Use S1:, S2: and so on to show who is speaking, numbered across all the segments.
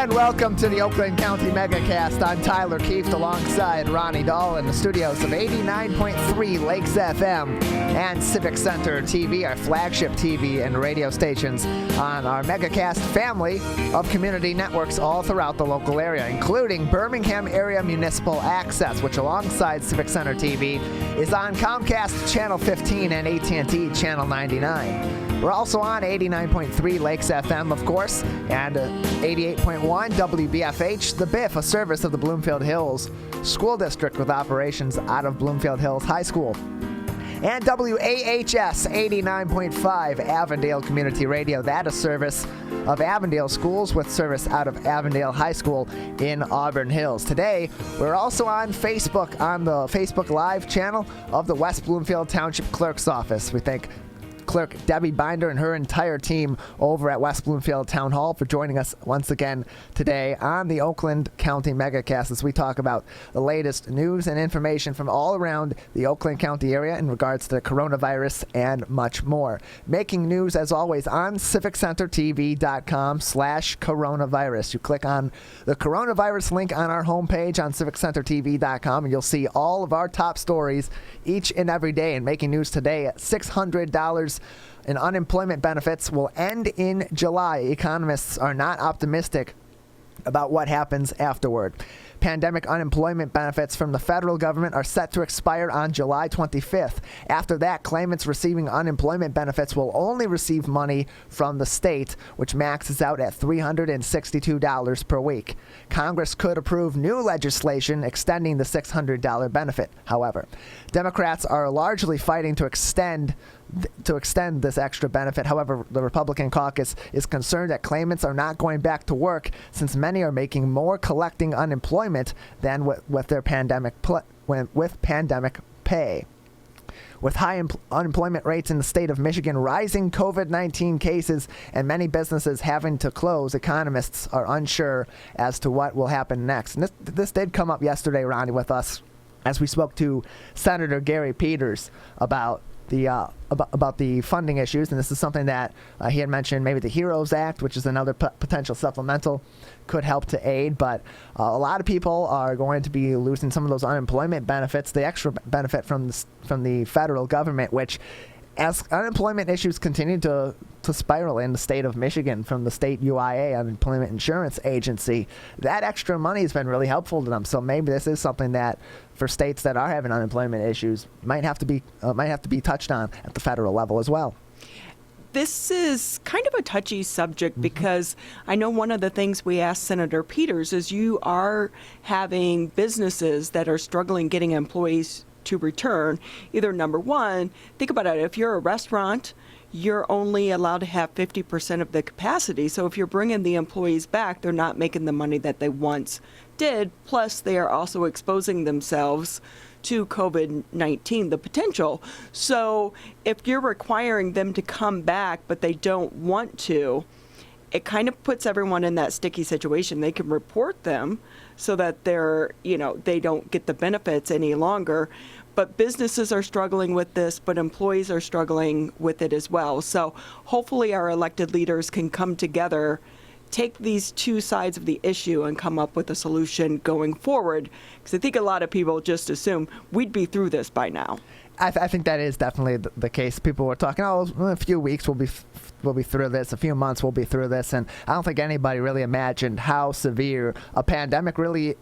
S1: And welcome to the Oakland County Megacast. I'm Tyler Keefe alongside Ronnie Dahl in the studios of 89.3 Lakes FM and Civic Center TV, our flagship TV and radio stations on our Megacast family of community networks all throughout the local area, including Birmingham Area Municipal Access, which alongside Civic Center TV is on Comcast Channel 15 and AT&T Channel 99. We're also on 89.3 Lakes FM, of course, and 88.1 WBFH, The Biff, a service of the Bloomfield Hills School District with operations out of Bloomfield Hills High School. And WAHS 89.5 Avondale Community Radio, that a service of Avondale Schools with service out of Avondale High School in Auburn Hills. Today, we're also on Facebook, on the Facebook Live channel of the West Bloomfield Township Clerk's Office. We thank Clerk Debbie Binder and her entire team over at West Bloomfield Town Hall for joining us once again today on the Oakland County Megacast as we talk about the latest news and information from all around the Oakland County area in regards to the coronavirus and much more. Making news, as always, on civiccentertv.com/coronavirus. You click on the coronavirus link on our homepage on civiccentertv.com and you'll see all of our top stories each and every day. And making news today at $600 in unemployment benefits will end in July. Economists are not optimistic about what happens afterward. Pandemic unemployment benefits from the federal government are set to expire on July 25th. After that, claimants receiving unemployment benefits will only receive money from the state, which maxes out at $362 per week. Congress could approve new legislation extending the $600 benefit, however. Democrats are largely fighting to extend this extra benefit. However, the Republican caucus is concerned that claimants are not going back to work since many are making more collecting unemployment than with their pandemic pay. With high unemployment rates in the state of Michigan, rising COVID-19 cases, and many businesses having to close, economists are unsure as to what will happen next. And this did come up yesterday, Ronnie, with us as we spoke to Senator Gary Peters about the funding issues, and this is something that he had mentioned. Maybe the HEROES Act, which is another potential supplemental, could help to aid, but a lot of people are going to be losing some of those unemployment benefits, the extra benefit from the federal government, which, as unemployment issues continue to spiral in the state of Michigan from the state UIA, Unemployment Insurance Agency, that extra money has been really helpful to them. So maybe this is something that, for states that are having unemployment issues, might have to be touched on at the federal level as well.
S2: This is kind of a touchy subject because I know one of the things we asked Senator Peters is you are having businesses that are struggling getting employees to return. Either, number one, think about it, if you're a restaurant, you're only allowed to have 50% of the capacity. So if you're bringing the employees back, they're not making the money that they once did. Plus, they are also exposing themselves to COVID-19, the potential. So if you're requiring them to come back, but they don't want to, it kind of puts everyone in that sticky situation. They can report them so that they don't get the benefits any longer. But businesses are struggling with this, but employees are struggling with it as well. So hopefully our elected leaders can come together, take these two sides of the issue and come up with a solution going forward. Because I think a lot of people just assume we'd be through this by now.
S1: I think that is definitely the case. People were talking, a few weeks we'll be through this, a few months we'll be through this, and I don't think anybody really imagined how severe a pandemic really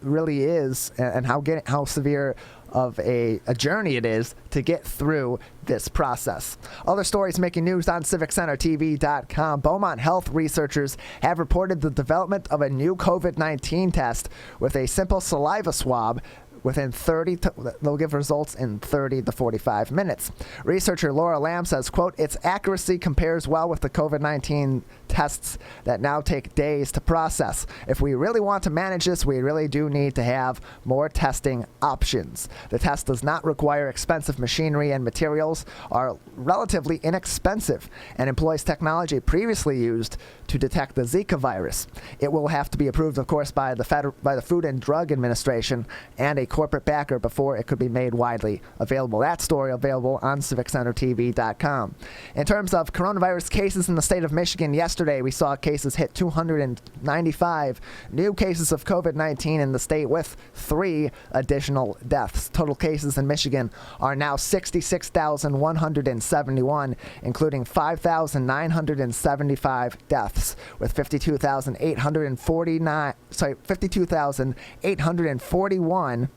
S1: is, and how severe of a journey it is to get through this process. Other stories making news on CivicCenterTV.com. Beaumont health researchers have reported the development of a new COVID-19 test with a simple saliva swab. They'll give results in 30 to 45 minutes. Researcher Laura Lamb says, quote, its accuracy compares well with the COVID-19 tests that now take days to process. If we really want to manage this, we really do need to have more testing options. The test does not require expensive machinery, and materials are relatively inexpensive and employs technology previously used to detect the Zika virus. It will have to be approved, of course, by the Food and Drug Administration and a corporate backer before it could be made widely available. That story available on CivicCenterTV.com. In terms of coronavirus cases in the state of Michigan, yesterday yesterday, we saw cases hit 295 new cases of COVID-19 in the state with 3 additional deaths. Total cases in Michigan are now 66,171, including 5,975 deaths, with 52,841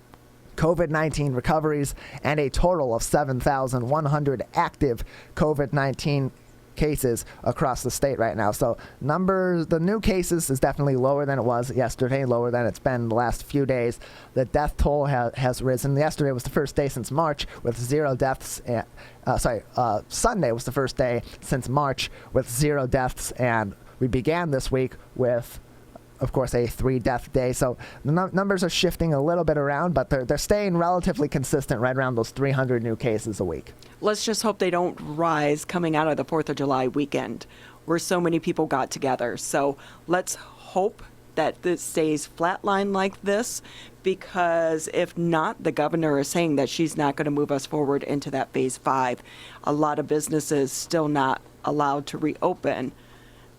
S1: COVID-19 recoveries and a total of 7,100 active COVID-19 cases across the state right now. So the new cases is definitely lower than it was yesterday, lower than it's been the last few days. The death toll has risen. Yesterday was the first day since March with 0 deaths. Sunday was the first day since March with 0 deaths, and we began this week with, of course, a 3-death day. So the numbers are shifting a little bit around, but they're staying relatively consistent right around those 300 new cases a week.
S2: Let's just hope they don't rise coming out of the 4th of July weekend where so many people got together. So let's hope that this stays flatline like this, because if not, the governor is saying that she's not going to move us forward into that phase 5. A lot of businesses still not allowed to reopen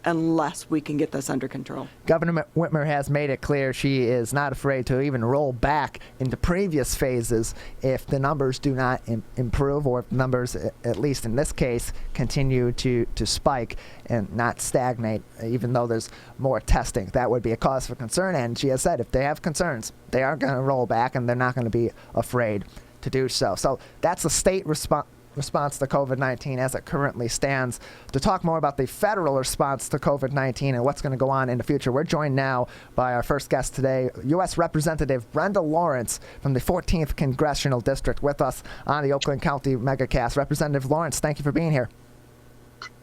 S2: unless we can get this under control. Governor
S1: Whitmer has made it clear she is not afraid to even roll back into previous phases if the numbers do not improve, or if numbers, at least in this case, continue to spike and not stagnate, even though there's more testing. That would be a cause for concern, and she has said if they have concerns, they are going to roll back, and they're not going to be afraid to do so. So that's the state response to COVID-19 as it currently stands. To talk more about the federal response to COVID-19 and what's going to go on in the future, we're joined now by our first guest today, U.S. Representative Brenda Lawrence from the 14th Congressional District, with us on the Oakland County Megacast. Representative Lawrence, thank you for being here.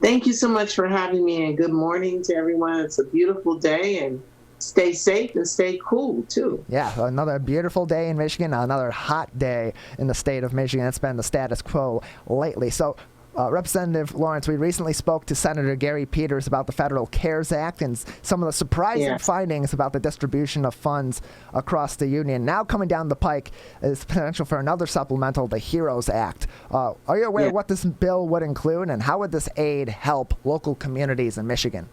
S3: Thank you so much for having me, and good morning to everyone. It's a beautiful day, and stay safe and stay cool, too.
S1: Yeah, another beautiful day in Michigan, another hot day in the state of Michigan. It's been the status quo lately. So, Representative Lawrence, we recently spoke to Senator Gary Peters about the Federal CARES Act and some of the surprising findings about the distribution of funds across the union. Now coming down the pike is the potential for another supplemental, the HEROES Act. Are you aware of what this bill would include, and how would this aid help local communities in Michigan?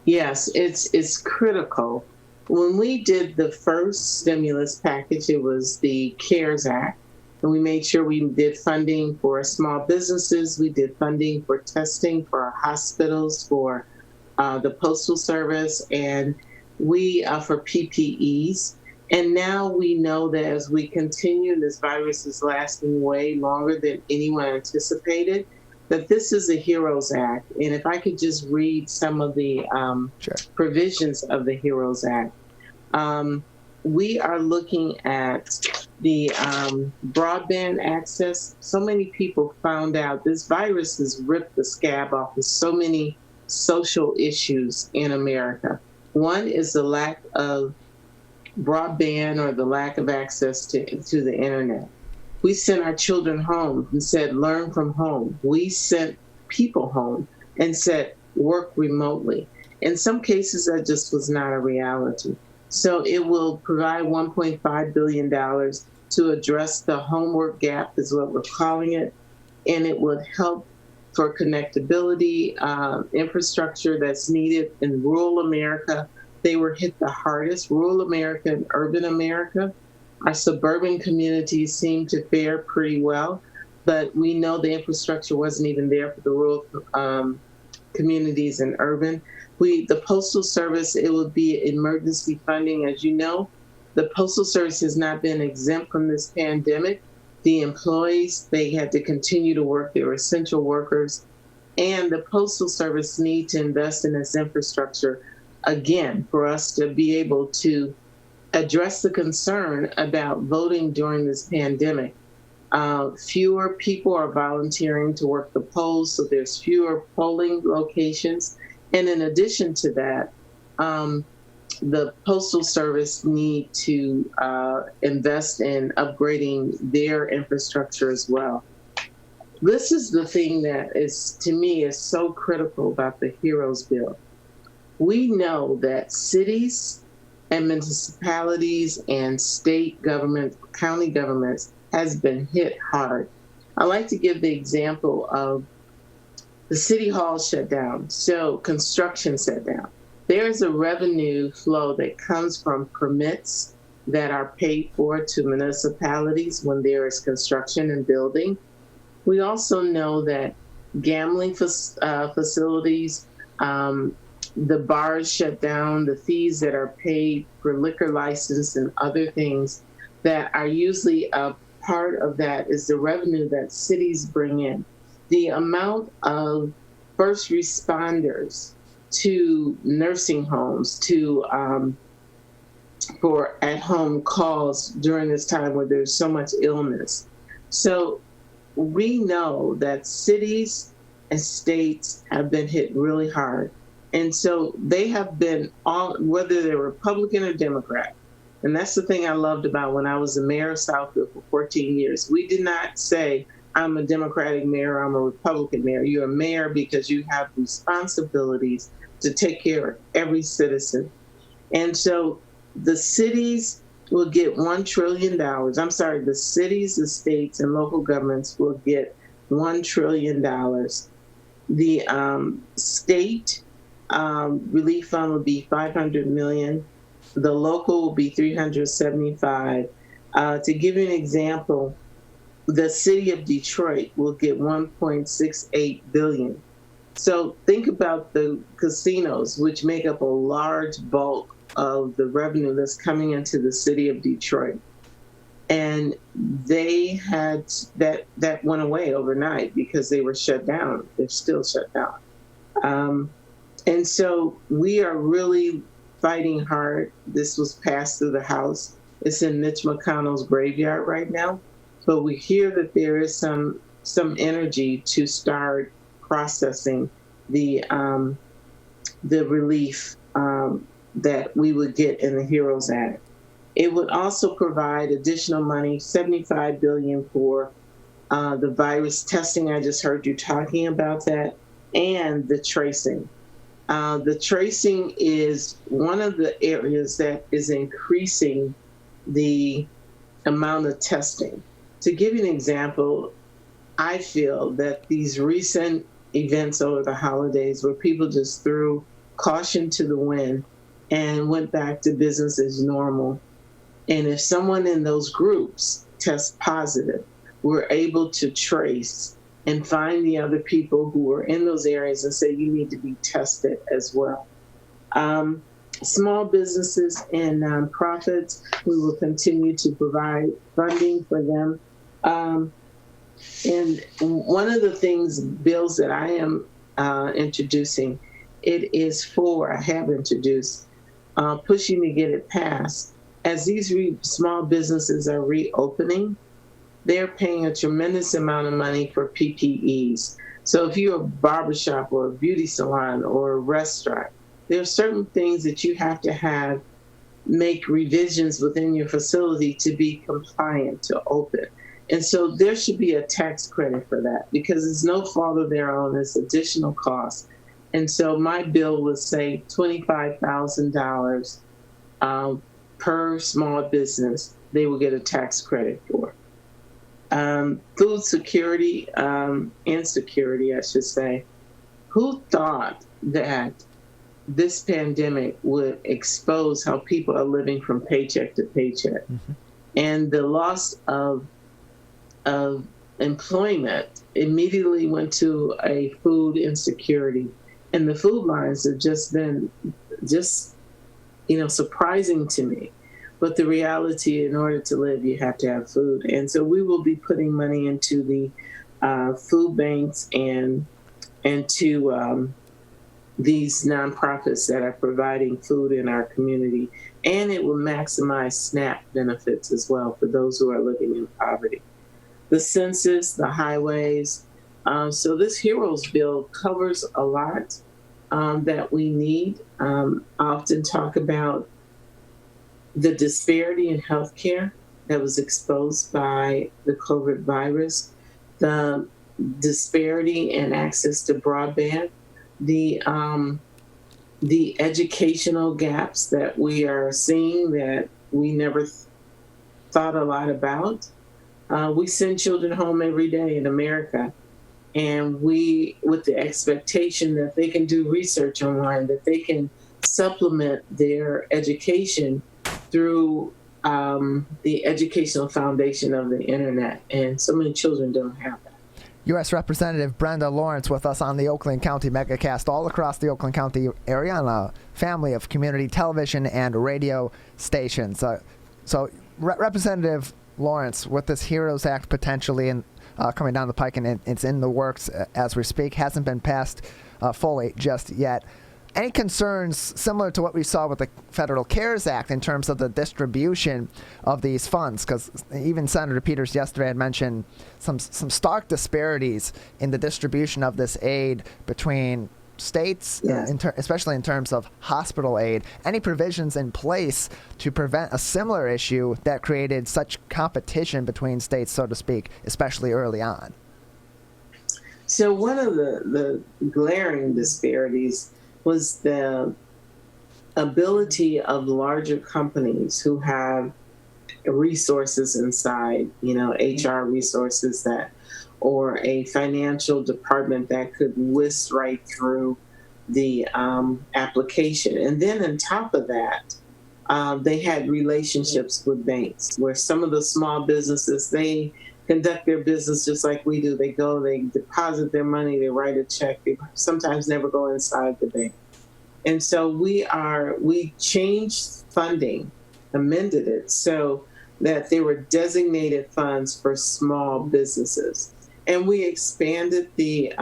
S3: Yes, it's critical. When we did the first stimulus package, it was the CARES Act, and we made sure we did funding for small businesses. We did funding for testing for our hospitals, for the Postal Service, and we for PPEs. And now we know that as we continue, this virus is lasting way longer than anyone anticipated, that this is a HEROES Act. And if I could just read some of the provisions of the HEROES Act. We are looking at the broadband access. So many people found out this virus has ripped the scab off of so many social issues in America. One is the lack of broadband, or the lack of access to the internet. We sent our children home and said, learn from home. We sent people home and said, work remotely. In some cases, that just was not a reality. So it will provide $1.5 billion to address the homework gap, is what we're calling it. And it would help for connectability, infrastructure that's needed in rural America. They were hit the hardest, rural America and urban America. Our suburban communities seem to fare pretty well, but we know the infrastructure wasn't even there for the rural communities and urban. The Postal Service, it would be emergency funding. As you know, the Postal Service has not been exempt from this pandemic. The employees, they had to continue to work. They were essential workers. And the Postal Service need to invest in this infrastructure, again, for us to be able to address the concern about voting during this pandemic. Fewer people are volunteering to work the polls, so there's fewer polling locations. And in addition to that, the Postal Service need to invest in upgrading their infrastructure as well. This is the thing that is, to me, is so critical about the HEROES bill. We know that cities and municipalities and state government, county governments has been hit hard. I like to give the example of the city hall shut down, so construction shut down. There is a revenue flow that comes from permits that are paid for to municipalities when there is construction and building. We also know that gambling facilities, the bars shut down, the fees that are paid for liquor license and other things that are usually a part of that is the revenue that cities bring in. The amount of first responders to nursing homes, to for at-home calls during this time where there's so much illness. So we know that cities and states have been hit really hard. And so they have been all, whether they're Republican or Democrat. And that's the thing I loved about when I was the mayor of Southfield for 14 years. We did not say, I'm a Democratic mayor, I'm a Republican mayor. You're a mayor because you have responsibilities to take care of every citizen. And so the cities will get $1 trillion. I'm sorry, the cities, the states, and local governments will get $1 trillion. The state relief fund will be $500 million. The local will be $375. To give you an example, the city of Detroit will get $1.68 billion. So think about the casinos, which make up a large bulk of the revenue that's coming into the city of Detroit. And they had that went away overnight because they were shut down. They're still shut down. And so we are really fighting hard. This was passed through the House. It's in Mitch McConnell's graveyard right now. But we hear that there is some energy to start processing the relief that we would get in the HEROES Act. It would also provide additional money, $75 billion for the virus testing. I just heard you talking about that, and the tracing. The tracing is one of the areas that is increasing the amount of testing. To give you an example, I feel that these recent events over the holidays where people just threw caution to the wind and went back to business as normal. And if someone in those groups tests positive, we're able to trace and find the other people who are in those areas and say, you need to be tested as well. Small businesses and nonprofits, we will continue to provide funding for them. And one of the bills that I am introducing, I have introduced, pushing to get it passed. As these small businesses are reopening, they're paying a tremendous amount of money for PPEs. So if you're a barbershop or a beauty salon or a restaurant, there are certain things that you have to make revisions within your facility to be compliant to open. And so there should be a tax credit for that because it's no fault of their own, it's additional cost. And so my bill would say $25,000 per small business they will get a tax credit for. Food security, insecurity, I should say. Who thought that this pandemic would expose how people are living from paycheck to paycheck? Mm-hmm. And the loss of employment immediately went to a food insecurity. And the food lines have just been surprising to me. But the reality, in order to live, you have to have food. And so we will be putting money into the food banks and to these nonprofits that are providing food in our community. And it will maximize SNAP benefits as well for those who are living in poverty. The census, the highways. So this HEROES bill covers a lot that we need. I often talk about the disparity in healthcare that was exposed by the COVID virus, the disparity in access to broadband, the educational gaps that we are seeing that we never thought a lot about. We send children home every day in America, And we, with the expectation that they can do research online, that they can supplement their education through the educational foundation of the internet. And so many children don't have that.
S1: U.S. Representative Brenda Lawrence with us on the Oakland County Megacast, all across the Oakland County area on a family of community television and radio stations. Representative Lawrence, with this HEROES Act potentially coming down the pike, and it's in the works as we speak, hasn't been passed fully just yet. Any concerns similar to what we saw with the Federal CARES Act in terms of the distribution of these funds? Because even Senator Peters yesterday had mentioned some stark disparities in the distribution of this aid between states, especially in terms of hospital aid. Any provisions in place to prevent a similar issue that created such competition between states, so to speak, especially early on?
S3: So one of the glaring disparities was the ability of larger companies who have resources inside, HR resources or a financial department that could whisk right through the application. And then on top of that, they had relationships with banks where some of the small businesses, they conduct their business just like we do. They go, they deposit their money, they write a check. They sometimes never go inside the bank. And so we changed funding, amended it so that there were designated funds for small businesses. And we expanded the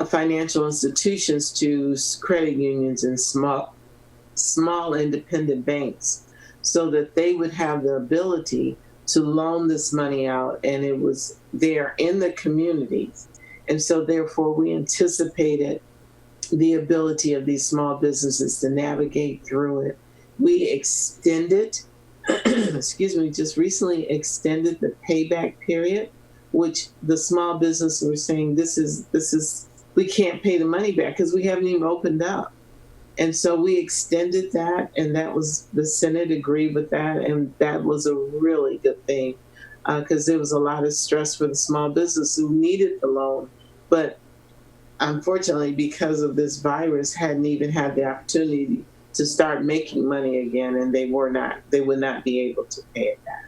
S3: financial institutions to credit unions and small independent banks so that they would have the ability to loan this money out, and it was there in the communities. And so therefore we anticipated the ability of these small businesses to navigate through it. We extended, just recently extended the payback period, which the small business were saying, this is, we can't pay the money back because we haven't even opened up. And so we extended that, and the Senate agreed with that, and that was a really good thing because there was a lot of stress for the small business who needed the loan, but unfortunately, because of this virus, hadn't even had the opportunity to start making money again, and they would not be able to pay it back.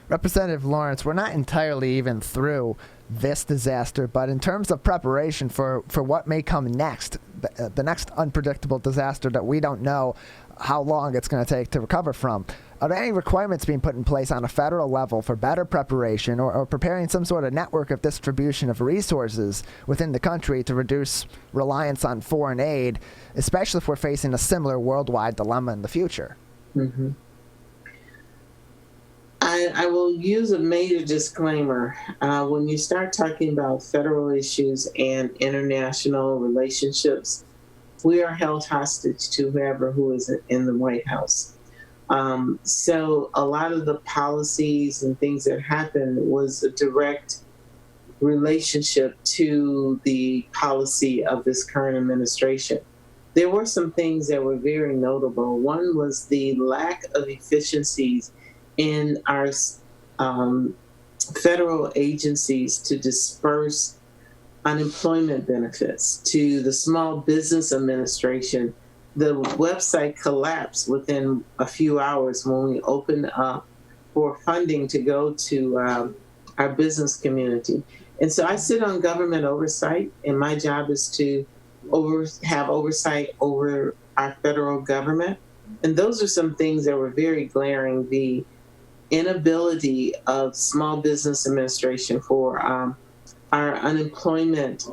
S1: Representative Lawrence, we're not entirely even through this disaster, but in terms of preparation for what may come next, the next unpredictable disaster that we don't know how long it's going to take to recover from, are there any requirements being put in place on a federal level for better preparation or preparing some sort of network of distribution of resources within the country to reduce reliance on foreign aid, especially if we're facing a similar worldwide dilemma in the future?
S3: Mm-hmm. I will use a major disclaimer. When you start talking about federal issues and international relationships, we are held hostage to who is in the White House. So a lot of the policies and things that happened was a direct relationship to the policy of this current administration. There were some things that were very notable. One was the lack of efficiencies in our federal agencies to disperse unemployment benefits to the Small Business Administration. The website collapsed within a few hours when we opened up for funding to go to our business community. And so I sit on government oversight, and my job is to have oversight over our federal government. And those are some things that were very glaring. The inability of Small Business Administration for our unemployment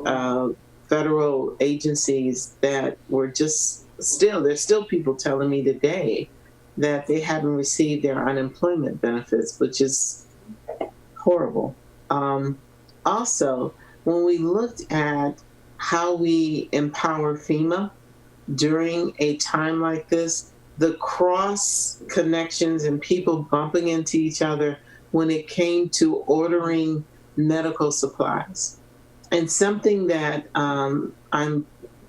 S3: federal agencies that were just there's still people telling me today that they haven't received their unemployment benefits, which is horrible. Also, when we looked at how we empower FEMA during a time like this, the cross connections and people bumping into each other when it came to ordering medical supplies. And something that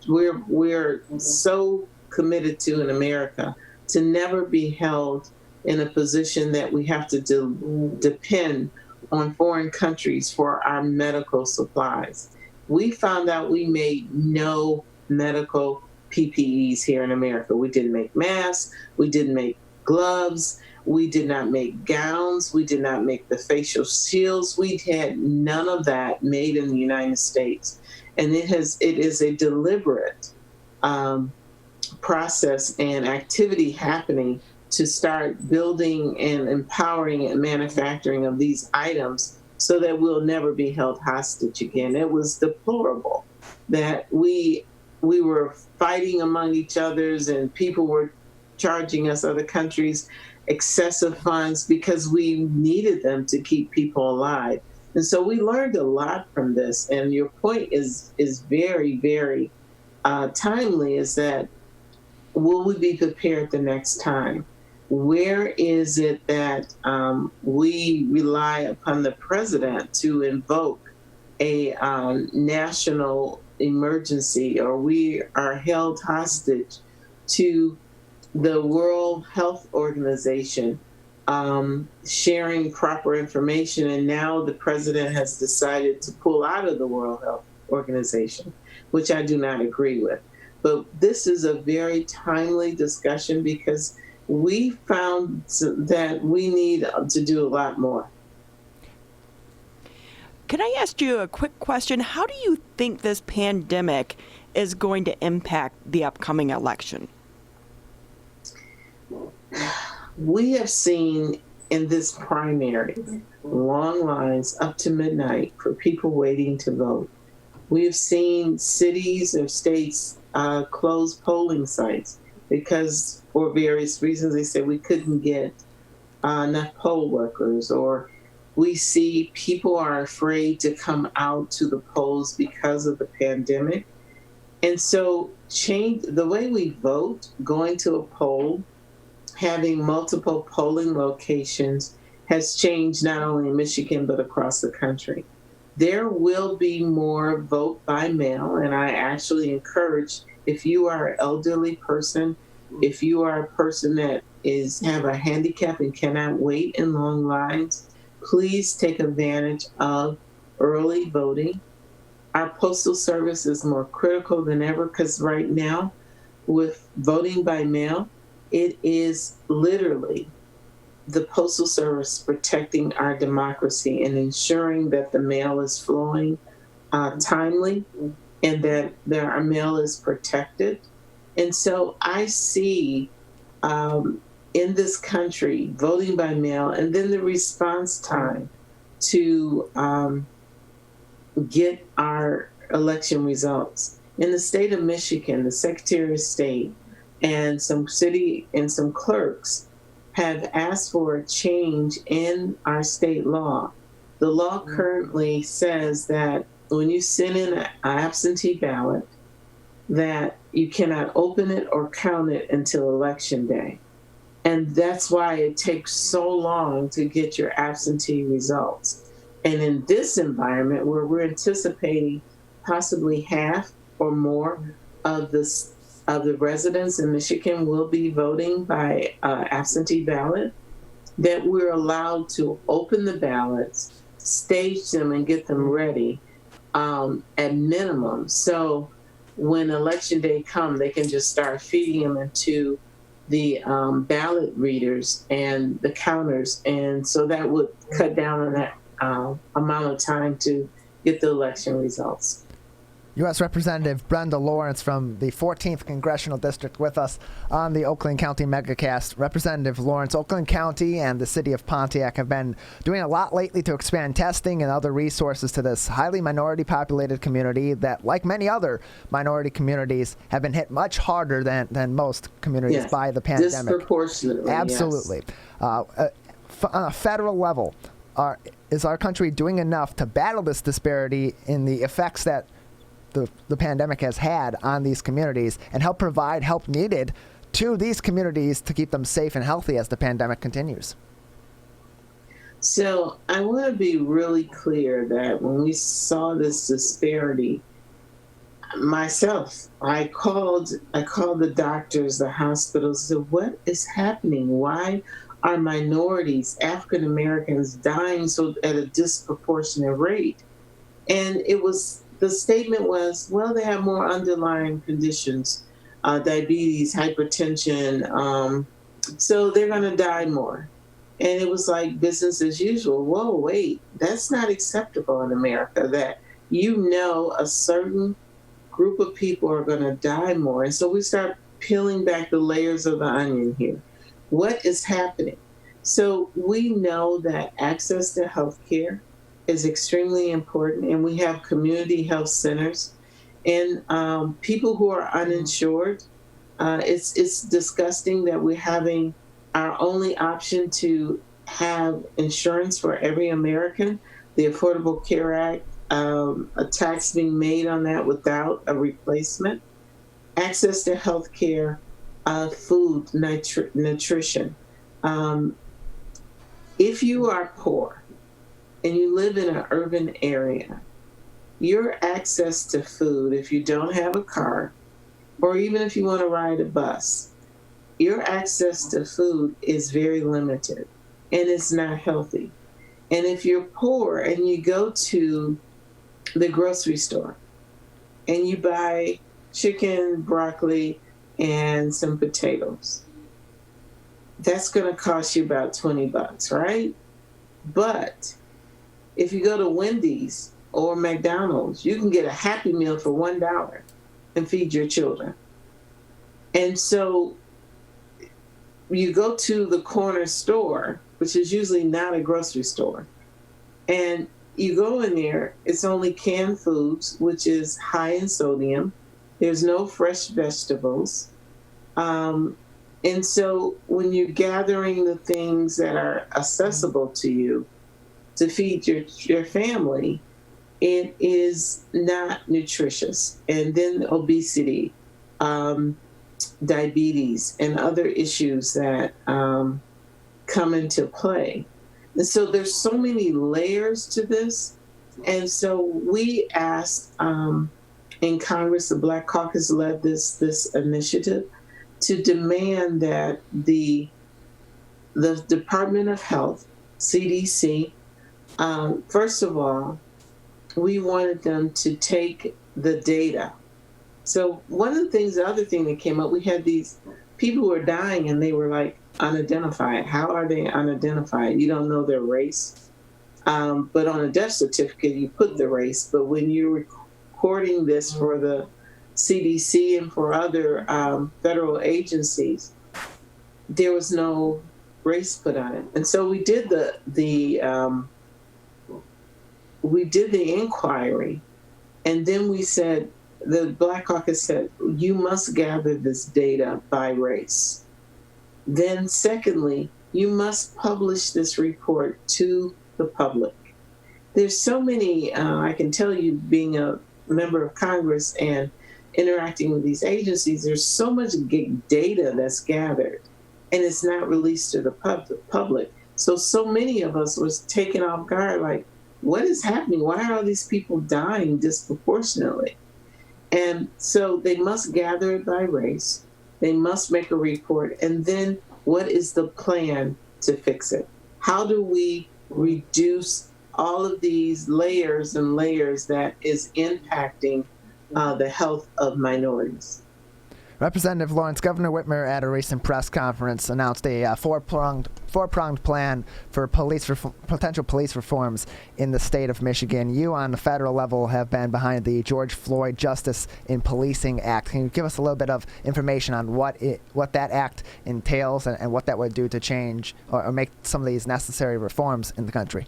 S3: we're so committed to in America, to never be held in a position that we have to depend on foreign countries for our medical supplies. We found out we made no medical PPEs here in America. We didn't make masks, we didn't make gloves, we did not make gowns, we did not make the facial shields. We had none of that made in the United States. And it is a deliberate process and activity happening to start building and empowering and manufacturing of these items so that we'll never be held hostage again. It was deplorable that we were fighting among each others and people were charging us, other countries, excessive funds because we needed them to keep people alive. And so we learned a lot from this. And your point is very, very timely, is that will we be prepared the next time? Where is it that we rely upon the president to invoke a national emergency, or we are held hostage to the World Health Organization sharing proper information, and now the president has decided to pull out of the World Health Organization, which I do not agree with. But this is a very timely discussion because we found that we need to do a lot more.
S2: Can I ask you a quick question? How do you think this pandemic is going to impact the upcoming election?
S3: We have seen in this primary long lines up to midnight for people waiting to vote. We have seen cities or states close polling sites because, for various reasons, they said we couldn't get enough poll workers, or we see people are afraid to come out to the polls because of the pandemic. And so change the way we vote, going to a poll, having multiple polling locations has changed not only in Michigan, but across the country. There will be more vote by mail, and I actually encourage, if you are an elderly person, if you are a person that have a handicap and cannot wait in long lines, please take advantage of early voting. Our postal service is more critical than ever because right now, with voting by mail, it is literally the Postal Service protecting our democracy and ensuring that the mail is flowing timely and that our mail is protected. And so I see in this country voting by mail and then the response time to get our election results. In the state of Michigan, the Secretary of State and some city and some clerks have asked for a change in our state law. The law currently says that when you send in an absentee ballot, that you cannot open it or count it until Election Day. And that's why it takes so long to get your absentee results. And in this environment where we're anticipating possibly half or more of the residents in Michigan will be voting by absentee ballot, that we're allowed to open the ballots, stage them, and get them ready at minimum. So when Election Day comes, they can just start feeding them into the ballot readers and the counters. And so that would cut down on that amount of time to get the election results.
S1: U.S. Representative Brenda Lawrence from the 14th Congressional District with us on the Oakland County Megacast. Representative Lawrence, Oakland County and the city of Pontiac have been doing a lot lately to expand testing and other resources to this highly minority-populated community that, like many other minority communities, have been hit much harder than most communities by the pandemic.
S3: Disproportionately,
S1: absolutely.
S3: Yes.
S1: On a federal level, is our country doing enough to battle this disparity in the effects that the pandemic has had on these communities and help provide help needed to these communities to keep them safe and healthy as the pandemic continues?
S3: So I want to be really clear that when we saw this disparity, myself, I called the doctors, the hospitals, said, what is happening? Why are minorities, African Americans, dying so at a disproportionate rate. And the statement was, well, they have more underlying conditions, diabetes, hypertension, so they're going to die more. And it was like business as usual. Whoa, wait, that's not acceptable in America, that a certain group of people are going to die more. And so we start peeling back the layers of the onion here. What is happening? So we know that access to health care is extremely important, and we have community health centers. And people who are uninsured, it's disgusting that we're having our only option to have insurance for every American, the Affordable Care Act, a tax being made on that without a replacement. Access to health care, food, nutrition. If you are poor and you live in an urban area, your access to food, if you don't have a car, or even if you want to ride a bus, your access to food is very limited and it's not healthy. And if you're poor and you go to the grocery store and you buy chicken, broccoli, and some potatoes, that's going to cost you about $20, right? But if you go to Wendy's or McDonald's, you can get a Happy Meal for $1 and feed your children. And so you go to the corner store, which is usually not a grocery store, and you go in there, it's only canned foods, which is high in sodium. There's no fresh vegetables. And so when you're gathering the things that are accessible to you to feed your family, it is not nutritious. And then obesity, diabetes, and other issues that come into play. And so there's so many layers to this. And so we asked in Congress, the Black Caucus led this initiative to demand that the Department of Health, CDC, first of all, we wanted them to take the data. So one of the other thing that came up, we had these people who were dying and they were like unidentified. How are they unidentified? You don't know their race. But on a death certificate, you put the race. But when you're recording this for the CDC and for other federal agencies, there was no race put on it. And so we did the inquiry, and then we said, the Black Caucus said, you must gather this data by race. Then secondly, you must publish this report to the public. There's so many, I can tell you, being a member of Congress and interacting with these agencies, there's so much data that's gathered and it's not released to the public. So many of us was taken off guard, like, what is happening? Why are all these people dying disproportionately? And so they must gather it by race. They must make a report. And then what is the plan to fix it? How do we reduce all of these layers and layers that is impacting the health of minorities?
S1: Representative Lawrence, Governor Whitmer at a recent press conference announced a four-pronged plan for potential police reforms in the state of Michigan. You, on the federal level, have been behind the George Floyd Justice in Policing Act. Can you give us a little bit of information on what that act entails and what that would do to change or make some of these necessary reforms in the country?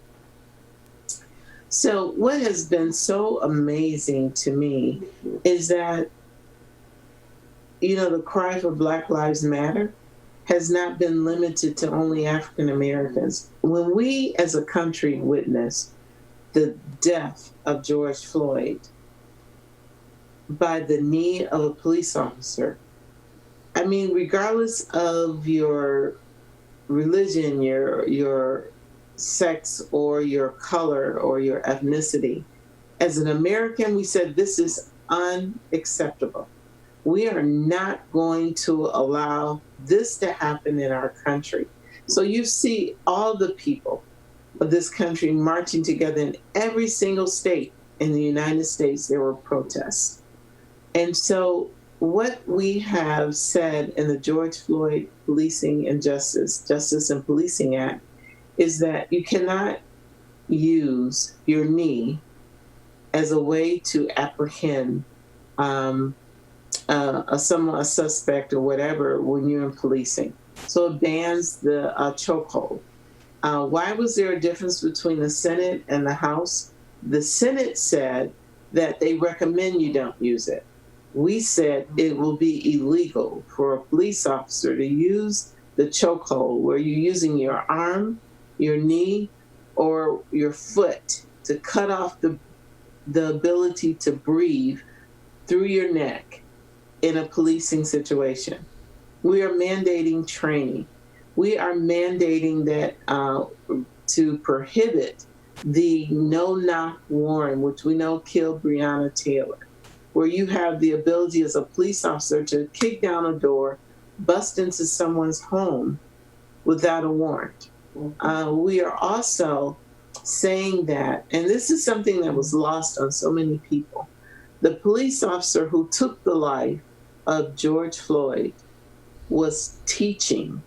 S3: So what has been so amazing to me is that, the cry for Black Lives Matter has not been limited to only African Americans. When we as a country witnessed the death of George Floyd by the knee of a police officer, I mean, regardless of your religion, your sex, or your color, or your ethnicity, as an American, we said this is unacceptable. We are not going to allow this to happen in our country. So you see all the people of this country marching together in every single state in the United States. There were protests. And so what we have said in the George Floyd Policing and Justice and Policing Act is that you cannot use your knee as a way to apprehend a suspect or whatever when you're in policing. So it bans the chokehold. Why was there a difference between the Senate and the House? The Senate said that they recommend you don't use it. We said it will be illegal for a police officer to use the chokehold where you're using your arm, your knee, or your foot to cut off the ability to breathe through your neck in a policing situation. We are mandating training. We are mandating that to prohibit the no-knock warrant, which we know killed Breonna Taylor, where you have the ability as a police officer to kick down a door, bust into someone's home without a warrant. We are also saying that, and this is something that was lost on so many people, the police officer who took the life of George Floyd was teaching.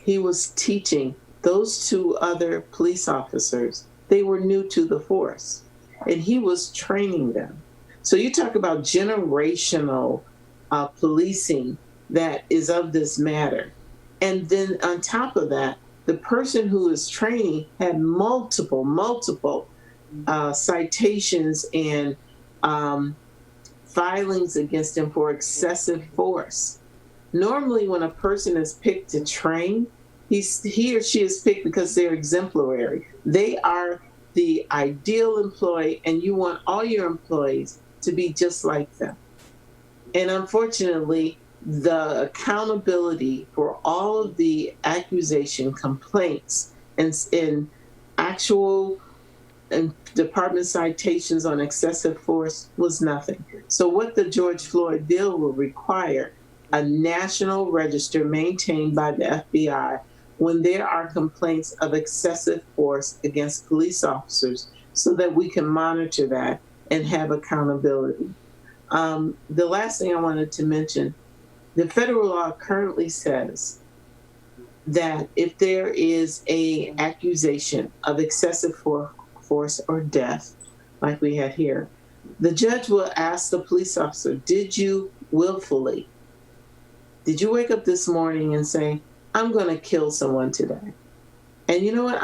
S3: He was teaching those two other police officers. They were new to the force, and he was training them. So you talk about generational policing that is of this matter. And then on top of that, the person who is training had multiple citations and filings against him for excessive force. Normally, when a person is picked to train, he or she is picked because they're exemplary. They are the ideal employee, and you want all your employees to be just like them. And unfortunately, the accountability for all of the accusation complaints and actual department citations on excessive force was nothing. So what the George Floyd bill will require a national register maintained by the FBI when there are complaints of excessive force against police officers so that we can monitor that and have accountability. The last thing I wanted to mention, the federal law currently says that if there is an accusation of excessive force or death, like we had here, the judge will ask the police officer, did you willfully, did you wake up this morning and say, I'm going to kill someone today? And you know what?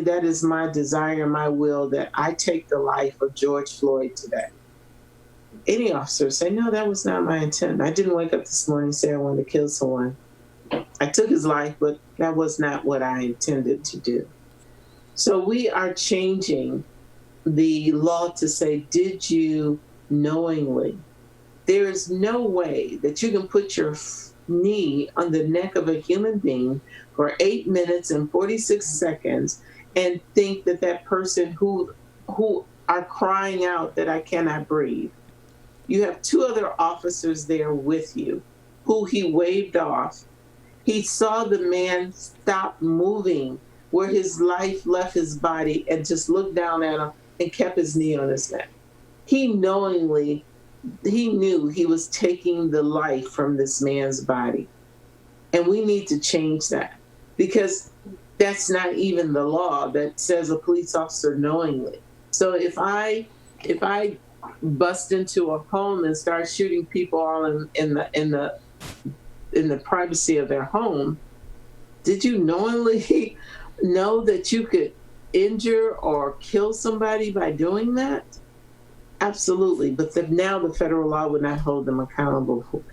S3: That is my desire, my will, that I take the life of George Floyd today. Any officer say, no, that was not my intent. I didn't wake up this morning and say I wanted to kill someone. I took his life, but that was not what I intended to do. So we are changing the law to say, did you knowingly? There is no way that you can put your knee on the neck of a human being for 8 minutes and 46 seconds and think that that person who are crying out that I cannot breathe. You have two other officers there with you who he waved off. He saw the man stop moving where his life left his body and just looked down at him and kept his knee on his neck. He knew he was taking the life from this man's body. And we need to change that because that's not even the law that says a police officer knowingly. So if I bust into a home and start shooting people all in the privacy of their home, did you knowingly know that you could injure or kill somebody by doing that? Absolutely, but now the federal law would not hold them accountable for it.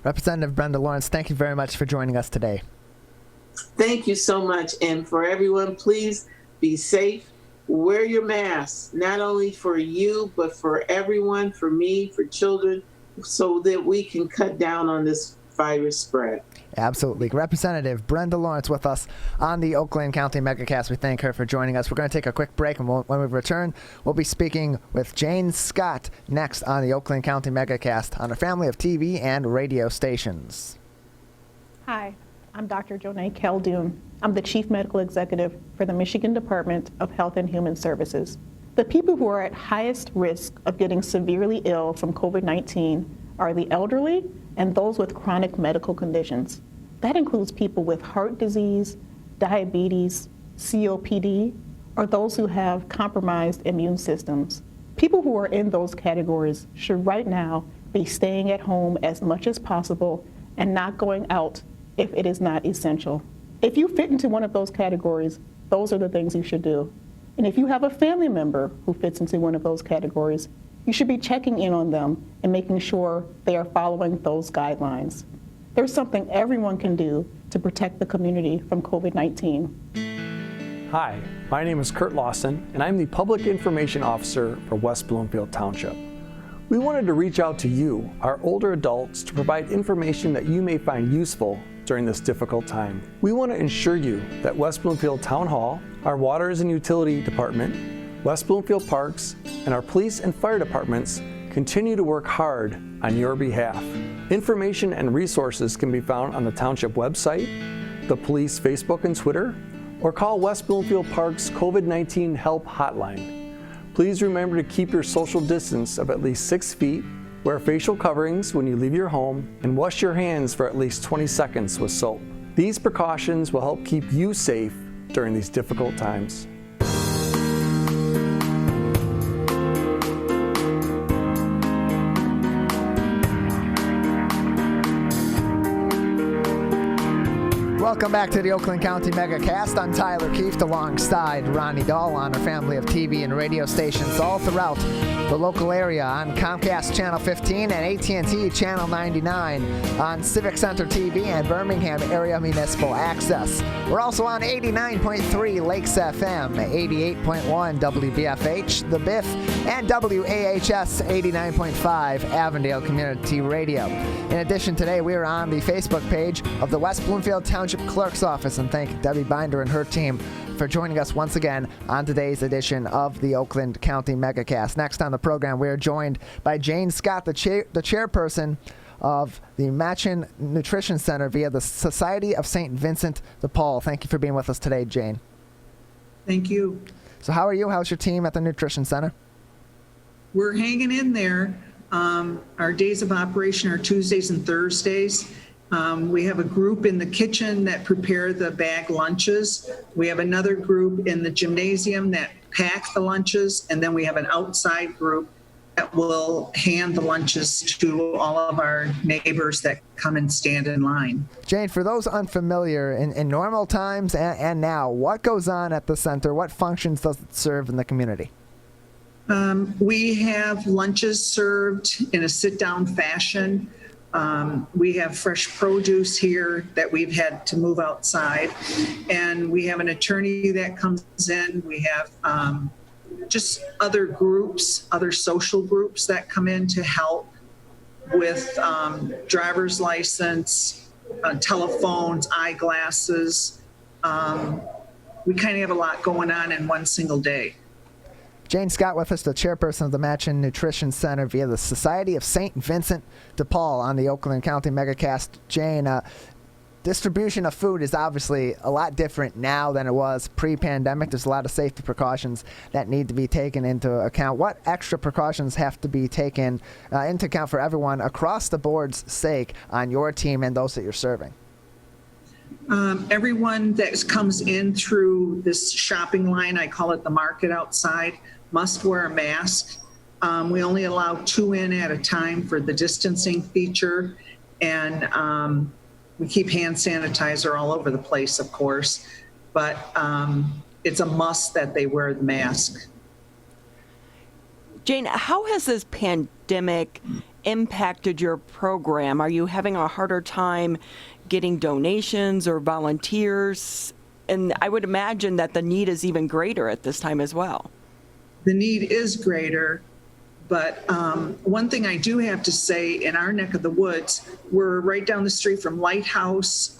S1: Representative Brenda Lawrence, thank you very much for joining us today.
S3: Thank you so much. And for everyone, please be safe. Wear your mask, not only for you, but for everyone, for me, for children, so that we can cut down on this virus spread.
S1: Absolutely. Representative Brenda Lawrence with us on the Oakland County Megacast. We thank her for joining us. We're going to take a quick break, and when we return, we'll be speaking with Jane Scott next on the Oakland County Megacast on a family of TV and radio stations.
S4: Hi, I'm Dr. Jonay Khaldun. I'm the Chief Medical Executive for the Michigan Department of Health and Human Services. The people who are at highest risk of getting severely ill from COVID-19 are the elderly and those with chronic medical conditions. That includes people with heart disease, diabetes, COPD, or those who have compromised immune systems. People who are in those categories should right now be staying at home as much as possible and not going out if it is not essential. If you fit into one of those categories, those are the things you should do. And if you have a family member who fits into one of those categories, you should be checking in on them and making sure they are following those guidelines. There's something everyone can do to protect the community from COVID-19.
S5: Hi, my name is Kurt Lawson, and I'm the Public Information Officer for West Bloomfield Township. We wanted to reach out to you, our older adults, to provide information that you may find useful during this difficult time. We want to ensure you that West Bloomfield Town Hall, our Waters and Utility Department, West Bloomfield Parks, and our police and fire departments continue to work hard on your behalf. Information and resources can be found on the Township website, the police Facebook and Twitter, or call West Bloomfield Park's COVID-19 Help Hotline. Please remember to keep your social distance of at least 6 feet, wear facial coverings when you leave your home, and wash your hands for at least 20 seconds with soap. These precautions will help keep you safe during these difficult times.
S1: Welcome back to the Oakland County Megacast. I'm Tyler Kieft alongside Ronnie Dahl on our family of TV and radio stations all throughout the local area on Comcast Channel 15 and AT&T Channel 99, on Civic Center TV and Birmingham Area Municipal Access. We're also on 89.3 Lakes FM, 88.1 WBFH, The Biff, and WAHS 89.5 Avondale Community Radio. In addition, today we are on the Facebook page of the West Bloomfield Township Clerk's Office, and thank Debbie Binder and her team for joining us once again on today's edition of the Oakland County Megacast. Next on the program, we are joined by Jane Scott, the chairperson of the Machin Nutrition Center via the Society of St. Vincent de Paul. Thank you for being with us today, Jane.
S6: Thank you.
S1: So how are you? How's your team at the Nutrition Center?
S6: We're hanging in there. Our days of operation are Tuesdays and Thursdays. We have a group in the kitchen that prepare the bag lunches. We have another group in the gymnasium that pack the lunches. And then we have an outside group that will hand the lunches to all of our neighbors that come and stand in line.
S1: Jane, for those unfamiliar, in normal times and now, what goes on at the center? What functions does it serve in the community?
S6: We have lunches served in a sit-down fashion. We have fresh produce here that we've had to move outside, and we have an attorney that comes in. We have just other groups, other social groups that come in to help with driver's license, telephones, eyeglasses. We kind of have a lot going on in one single day.
S1: Jane Scott with us, the chairperson of the Machin Nutrition Center via the Society of St. Vincent de Paul on the Oakland County Megacast. Jane, distribution of food is obviously a lot different now than it was pre-pandemic. There's a lot of safety precautions that need to be taken into account. What extra precautions have to be taken into account for everyone across the board's sake on your team and those that you're serving?
S6: Everyone that comes in through this shopping line, I call it the market outside, must wear a mask. We only allow 2 in at a time for the distancing feature, and we keep hand sanitizer all over the place, of course, but it's a must that they wear the mask.
S2: Jane, how has this pandemic impacted your program? Are you having a harder time getting donations or volunteers? And I would imagine that the need is even greater at this time as well.
S6: The need is greater, but one thing I do have to say, in our neck of the woods, we're right down the street from Lighthouse.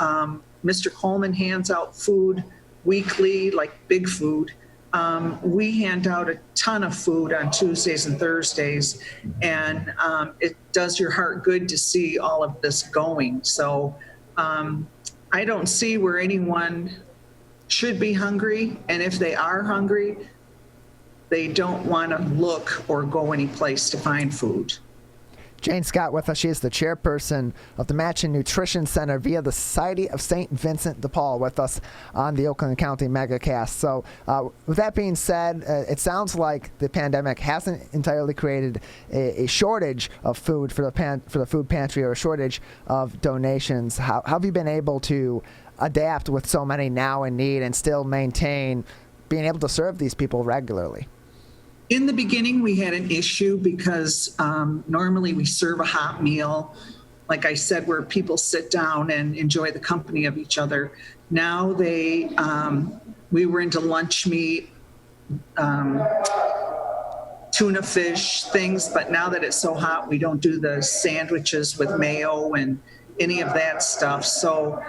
S6: Mr. Coleman hands out food weekly, like big food. We hand out a ton of food on Tuesdays and Thursdays, and it does your heart good to see all of this going. So I don't see where anyone should be hungry. And if they are hungry, they don't want to look or go any place to find food.
S1: Jane Scott with us. She is the chairperson of the Match and Nutrition Center via the Society of St. Vincent de Paul with us on the Oakland County Megacast. So with that being said, it sounds like the pandemic hasn't entirely created a shortage of food for the food pantry or a shortage of donations. How have you been able to adapt with so many now in need and still maintain being able to serve these people regularly?
S6: In the beginning, we had an issue because normally we serve a hot meal, like I said, where people sit down and enjoy the company of each other. Now we were into lunch meat, tuna fish, things, but now that it's so hot, we don't do the sandwiches with mayo and any of that stuff. So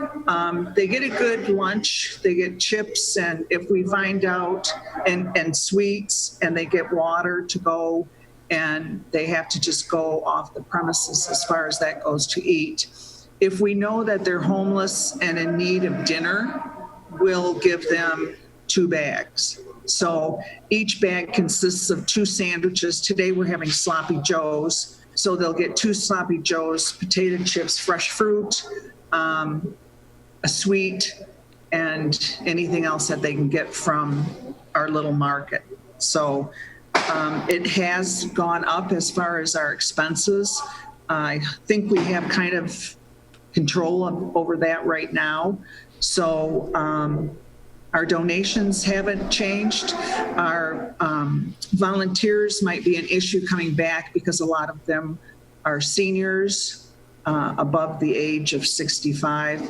S6: they get a good lunch, they get chips, and if we find out, and sweets, and they get water to go, and they have to just go off the premises as far as that goes to eat. If we know that they're homeless and in need of dinner, we'll give them 2 bags. So each bag consists of 2 sandwiches. Today we're having sloppy joes. So they'll get 2 sloppy joes, potato chips, fresh fruit, a sweet, and anything else that they can get from our little market. So it has gone up as far as our expenses. I think we have kind of control over that right now. So our donations haven't changed. Our volunteers might be an issue coming back because a lot of them are seniors above the age of 65.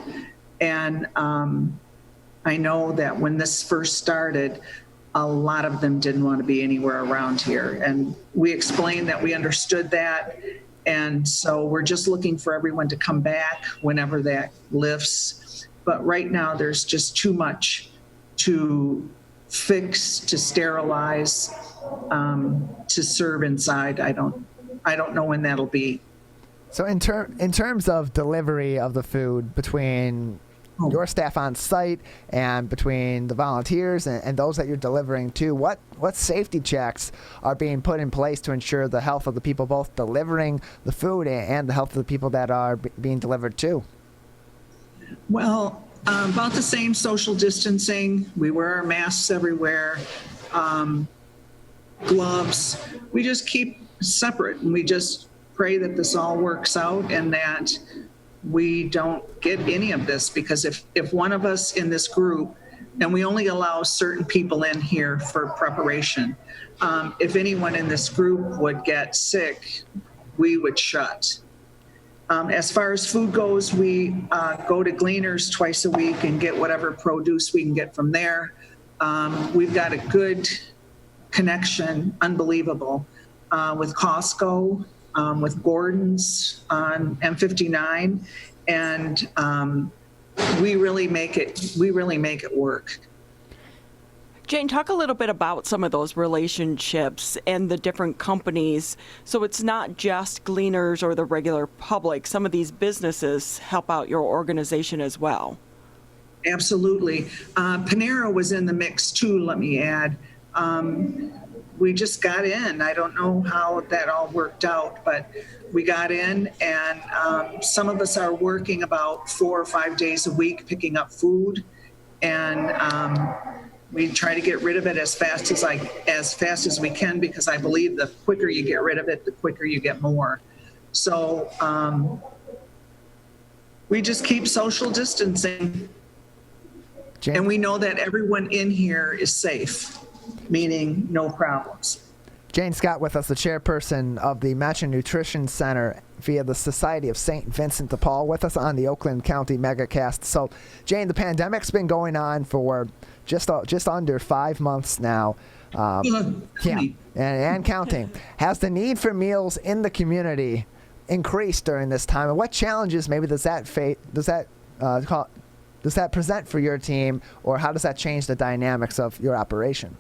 S6: And I know that when this first started, a lot of them didn't want to be anywhere around here. And we explained that we understood that. And so we're just looking for everyone to come back whenever that lifts. But right now, there's just too much to fix, to sterilize, to serve inside. I don't know when that'll be.
S1: So in terms of delivery of the food between your staff on site and between the volunteers and those that you're delivering to, what safety checks are being put in place to ensure the health of the people both delivering the food and the health of the people that are being delivered to?
S6: Well, about the same social distancing. We wear our masks everywhere, gloves. We just keep separate, and we just pray that this all works out and that we don't get any of this, because if one of us in this group, and we only allow certain people in here for preparation, if anyone in this group would get sick, we would shut. As far as food goes, we go to Gleaners twice a week and get whatever produce we can get from there. We've got a good connection, unbelievable, with Costco, with Gordon's on M59, and we really make it work.
S2: Jane, talk a little bit about some of those relationships and the different companies. So it's not just Gleaners or the regular public. Some of these businesses help out your organization as well.
S6: Absolutely. Panera was in the mix too, let me add. We just got in. I don't know how that all worked out, but we got in, and some of us are working about 4 or 5 days a week picking up food, and we try to get rid of it as fast as we can, because I believe the quicker you get rid of it, the quicker you get more. So we just keep social distancing.
S1: Jane?
S6: And we know that everyone in here is safe, meaning no problems.
S1: Jane Scott with us, the chairperson of the Match and Nutrition Center via the Society of St. Vincent de Paul, with us on the Oakland County Megacast. So, Jane, the pandemic's been going on for just under 5 months now. And counting. Has the need for meals in the community increased during this time? And what challenges maybe does that present for your team, or how does that change the dynamics of your operation?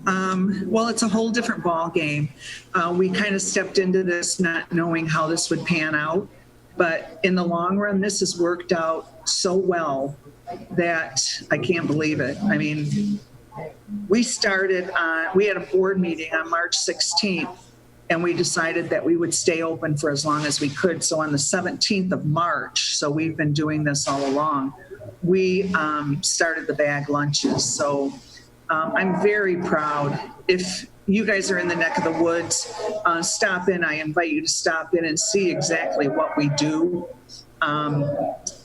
S6: Well, it's a whole different ball game. We kind of stepped into this not knowing how this would pan out, But in the long run, this has worked out so well that I can't believe it. I mean, we had a board meeting on March 16th, and we decided that we would stay open for as long as we could. So on the 17th of March, so we've been doing this all along, we started the bag lunches. So I'm very proud. If you guys are in the neck of the woods, stop in. I invite you to stop in and see exactly what we do.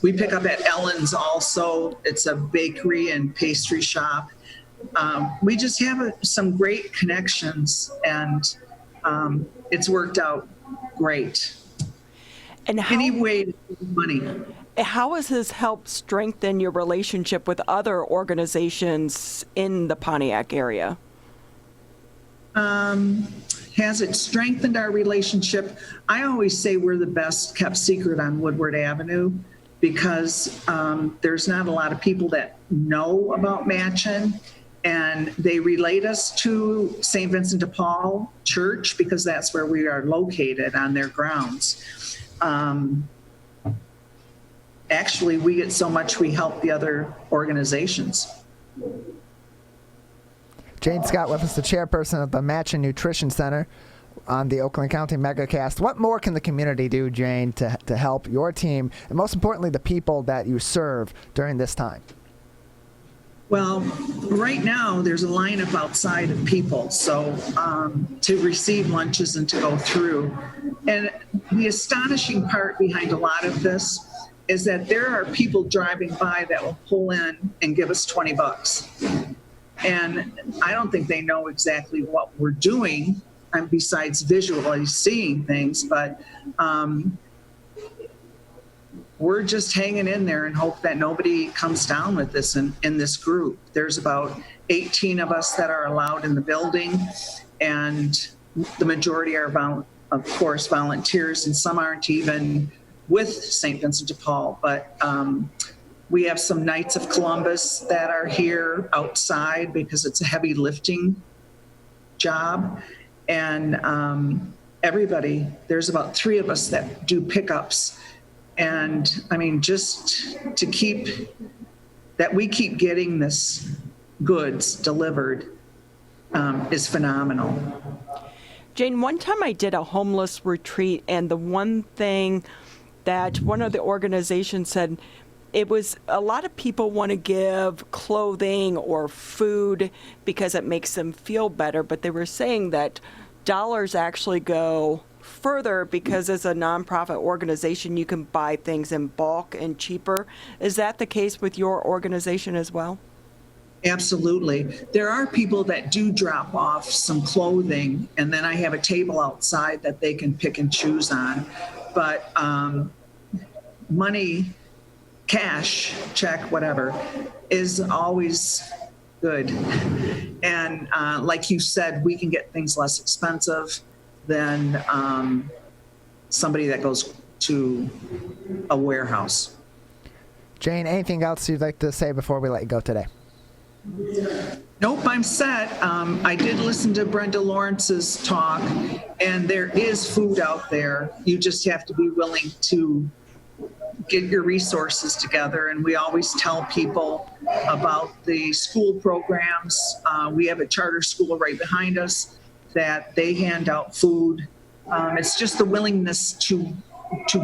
S6: We pick up at Ellen's also. It's a bakery and pastry shop. We just have some great connections, and it's worked out great.
S2: And
S6: Any way to save money.
S2: how has this helped strengthen your relationship with other organizations in the Pontiac area?
S6: Has it strengthened our relationship? I always say we're the best kept secret on Woodward Avenue because there's not a lot of people that know about Machen, and they relate us to St. Vincent de Paul Church because that's where we are located on their grounds. Actually, we get so much we help the other organizations.
S1: Jane Scott with us, the chairperson of the Machen Nutrition Center on the Oakland County Megacast. What more can the community do, Jane, to help your team and most importantly the people that you serve during this time?
S6: Well, right now there's a lineup outside of people, so to receive lunches and to go through. And the astonishing part behind a lot of this is that there are people driving by that will pull in and give us $20. And I don't think they know exactly what we're doing, besides visually seeing things, but we're just hanging in there and hope that nobody comes down with this in this group. There's about 18 of us that are allowed in the building, and the majority are, of course, volunteers, and some aren't even with St. Vincent de Paul, but we have some Knights of Columbus that are here outside because it's a heavy lifting job. And everybody, there's about 3 of us that do pickups. And I mean, just to we keep getting this goods delivered is phenomenal.
S2: Jane, one time I did a homeless retreat, and the one thing that one of the organizations said, it was a lot of people want to give clothing or food because it makes them feel better, but they were saying that dollars actually go further because as a nonprofit organization, you can buy things in bulk and cheaper. Is that the case with your organization as well?
S6: Absolutely. There are people that do drop off some clothing, and then I have a table outside that they can pick and choose on. But money, cash, check, whatever, is always good. And like you said, we can get things less expensive than somebody that goes to a warehouse.
S1: Jane, anything else you'd like to say before we let you go today?
S6: Nope, I'm set. I did listen to Brenda Lawrence's talk, and there is food out there. You just have to be willing to get your resources together. And we always tell people about the school programs. We have a charter school right behind us that they hand out food. It's just the willingness to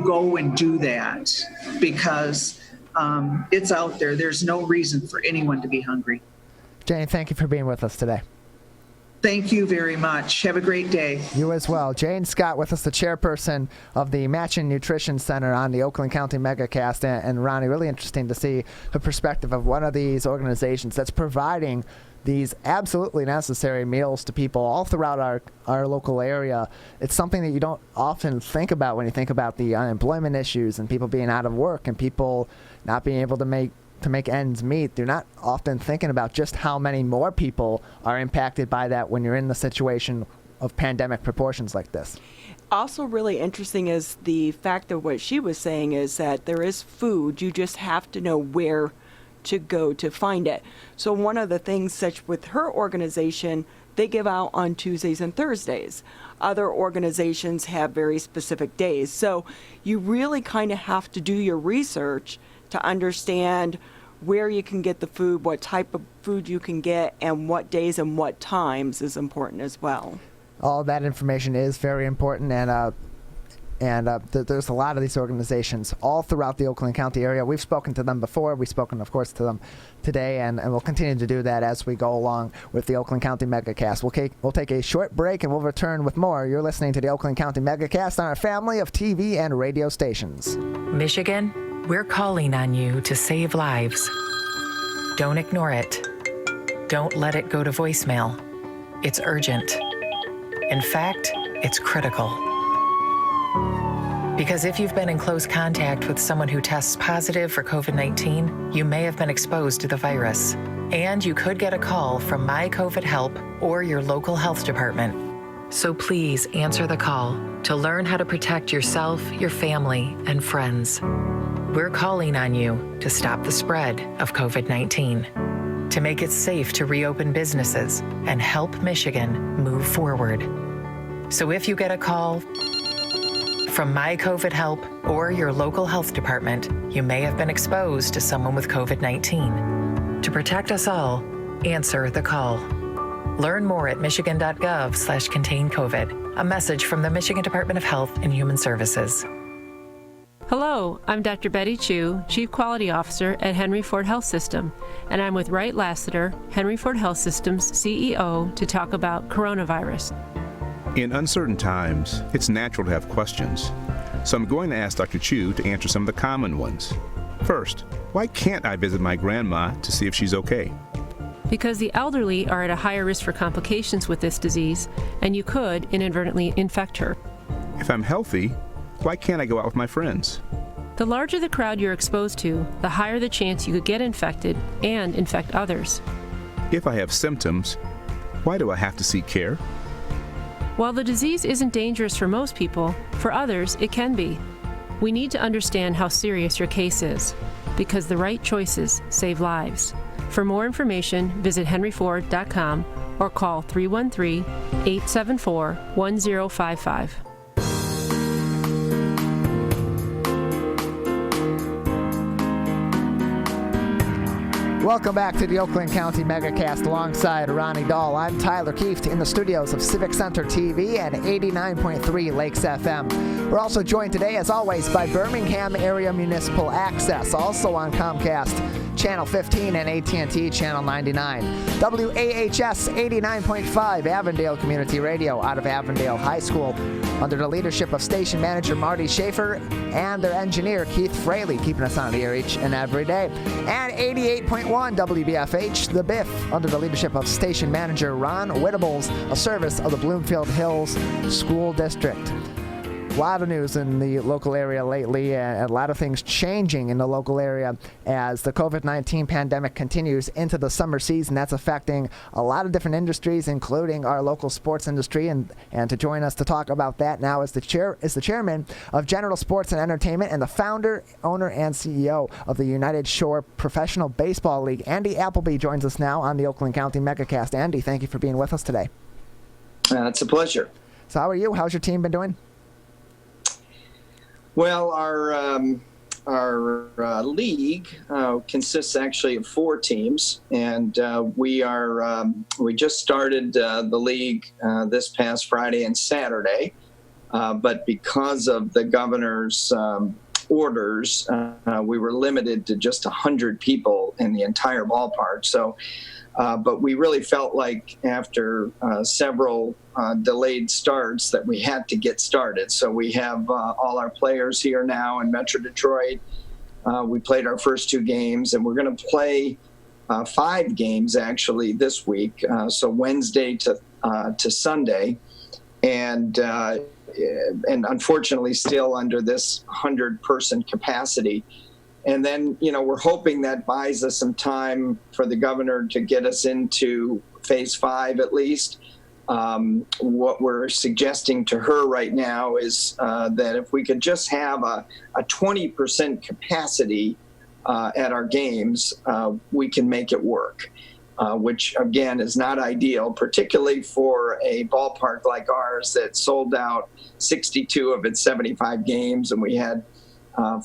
S6: go and do that because it's out there. There's no reason for anyone to be hungry.
S1: Jane, thank you for being with us today.
S6: Thank you very much. Have a great day.
S1: You as well. Jane Scott with us, the chairperson of the Machen Nutrition Center on the Oakland County Megacast. And Ronnie, really interesting to see the perspective of one of these organizations that's providing these absolutely necessary meals to people all throughout our local area. It's something that you don't often think about when you think about the unemployment issues and people being out of work and people not being able to make ends meet. They're not often thinking about just how many more people are impacted by that when you're in the situation of pandemic proportions like this.
S2: Also really interesting is the fact that what she was saying is that there is food, you just have to know where to go to find it. So one of the things such with her organization, they give out on Tuesdays and Thursdays. Other organizations have very specific days. So you really kind of have to do your research to understand where you can get the food, what type of food you can get, and what days and what times is important as well.
S1: All that information is very important, and there's a lot of these organizations all throughout the Oakland County area. We've spoken to them before. We've spoken, of course, to them today, and we'll continue to do that as we go along with the Oakland County Megacast. We'll take a short break, and we'll return with more. You're listening to the Oakland County Megacast on our family of TV and radio stations.
S7: Michigan, we're calling on you to save lives. Don't ignore it. Don't let it go to voicemail. It's urgent. In fact, it's critical. Because if you've been in close contact with someone who tests positive for COVID-19, you may have been exposed to the virus. And you could get a call from My COVID Help or your local health department. So please answer the call to learn how to protect yourself, your family, and friends. We're calling on you to stop the spread of COVID-19, to make it safe to reopen businesses and help Michigan move forward. So if you get a call from My COVID Help or your local health department, you may have been exposed to someone with COVID-19. To protect us all, answer the call. Learn more at michigan.gov/containcovid. A message from the Michigan Department of Health and Human Services.
S8: Hello, I'm Dr. Betty Chu, Chief Quality Officer at Henry Ford Health System, and I'm with Wright Lassiter, Henry Ford Health System's CEO, to talk about coronavirus.
S9: In uncertain times, it's natural to have questions. So I'm going to ask Dr. Chu to answer some of the common ones. First, why can't I visit my grandma to see if she's okay?
S8: Because the elderly are at a higher risk for complications with this disease, and you could inadvertently infect her.
S9: If I'm healthy, why can't I go out with my friends?
S8: The larger the crowd you're exposed to, the higher the chance you could get infected and infect others.
S9: If I have symptoms, why do I have to seek care?
S8: While the disease isn't dangerous for most people, for others it can be. We need to understand how serious your case is, because the right choices save lives. For more information, visit henryford.com or call 313-874-1055.
S1: Welcome back to the Oakland County Megacast alongside Ronnie Dahl. I'm Tyler Kieft in the studios of Civic Center TV and 89.3 Lakes FM. We're also joined today, as always, by Birmingham Area Municipal Access, also on Comcast Channel 15 and AT&T Channel 99. WAHS 89.5 Avondale Community Radio out of Avondale High School, under the leadership of station manager Marty Schaefer and their engineer Keith Fraley, keeping us on the air each and every day. And 88.1 WBFH, The Biff, under the leadership of station manager Ron Whittables, a service of the Bloomfield Hills School District. A lot of news in the local area lately, and a lot of things changing in the local area as the COVID-19 pandemic continues into the summer season. That's affecting a lot of different industries, including our local sports industry. And to join us to talk about that now is the chairman of General Sports and Entertainment and the founder, owner, and CEO of the United Shore Professional Baseball League. Andy Appleby joins us now on the Oakland County Megacast. Andy, thank you for being with us today.
S10: It's a pleasure.
S1: So how are you? How's your team been doing?
S10: Well, our league consists actually of 4 teams, and we just started the league this past Friday and Saturday, but because of the governor's orders, we were limited to just 100 people in the entire ballpark. So, but we really felt like after several delayed starts that we had to get started. So we have all our players here now in Metro Detroit. We played our first 2 games, and we're going to play 5 games actually this week. So Wednesday to Sunday, and unfortunately still under this 100-person capacity. And then, we're hoping that buys us some time for the governor to get us into phase 5 at least. What we're suggesting to her right now is that if we could just have a 20% capacity at our games, we can make it work. which again is not ideal, particularly for a ballpark like ours that sold out 62 of its 75 games, and we had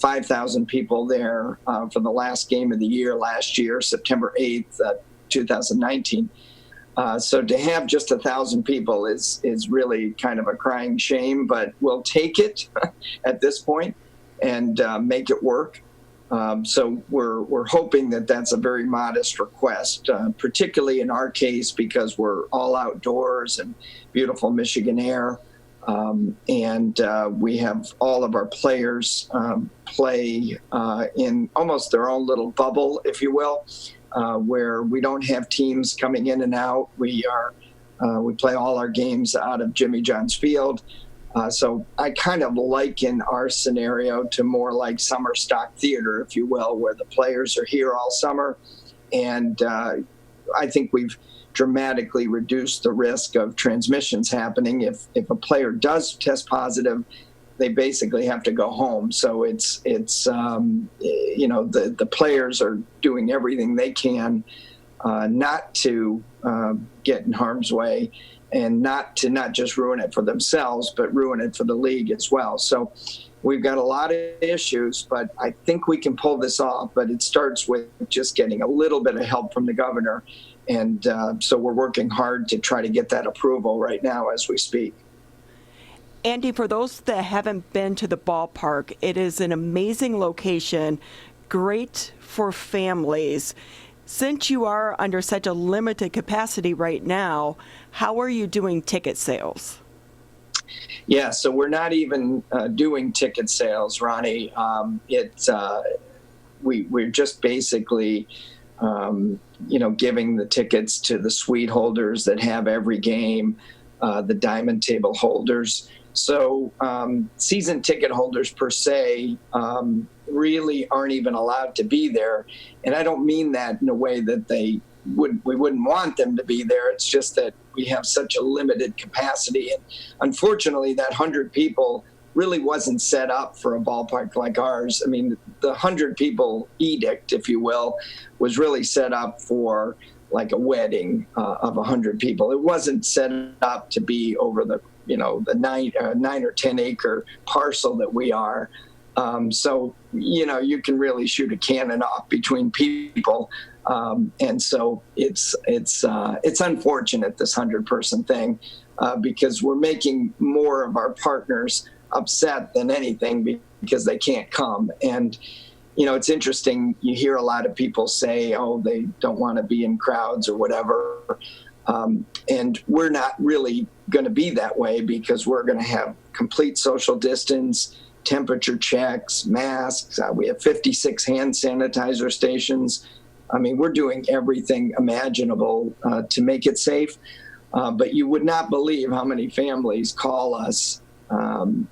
S10: 5,000 people there for the last game of the year last year, September 8th, 2019. So to have just 1,000 people is really kind of a crying shame, but we'll take it at this point and make it work. So we're hoping that that's a very modest request, particularly in our case because we're all outdoors and beautiful Michigan air. And we have all of our players play in almost their own little bubble, if you will, where we don't have teams coming in and out. We play all our games out of Jimmy John's Field. So I kind of liken our scenario to more like summer stock theater, if you will, where the players are here all summer. And I think we've dramatically reduced the risk of transmissions happening. If a player does test positive, they basically have to go home. So it's the players are doing everything they can not to get in harm's way and not just ruin it for themselves, but ruin it for the league as well. So we've got a lot of issues, but I think we can pull this off. But it starts with just getting a little bit of help from the governor. And so we're working hard to try to get that approval right now as we speak.
S2: Andy, for those that haven't been to the ballpark, it is an amazing location, great for families. Since you are under such a limited capacity right now, how are you doing ticket sales?
S10: Yeah, so we're not even doing ticket sales, Ronnie. We're just basically, giving the tickets to the suite holders that have every game, the diamond table holders. So season ticket holders per se really aren't even allowed to be there. And I don't mean that in a way that we wouldn't want them to be there. It's just that we have such a limited capacity. And unfortunately, that 100 people really wasn't set up for a ballpark like ours. I mean, the 100 people edict, if you will, was really set up for like a wedding of 100 people. It wasn't set up to be over the 9 or 10 acre parcel that we are. So, you can really shoot a cannon off between people. And so it's unfortunate, this 100-person thing, because we're making more of our partners upset than anything because they can't come. And, it's interesting. You hear a lot of people say, oh, they don't want to be in crowds or whatever. And we're not really going to be that way because we're going to have complete social distance, temperature checks, masks. We have 56 hand sanitizer stations. I mean, we're doing everything imaginable to make it safe. But you would not believe how many families call us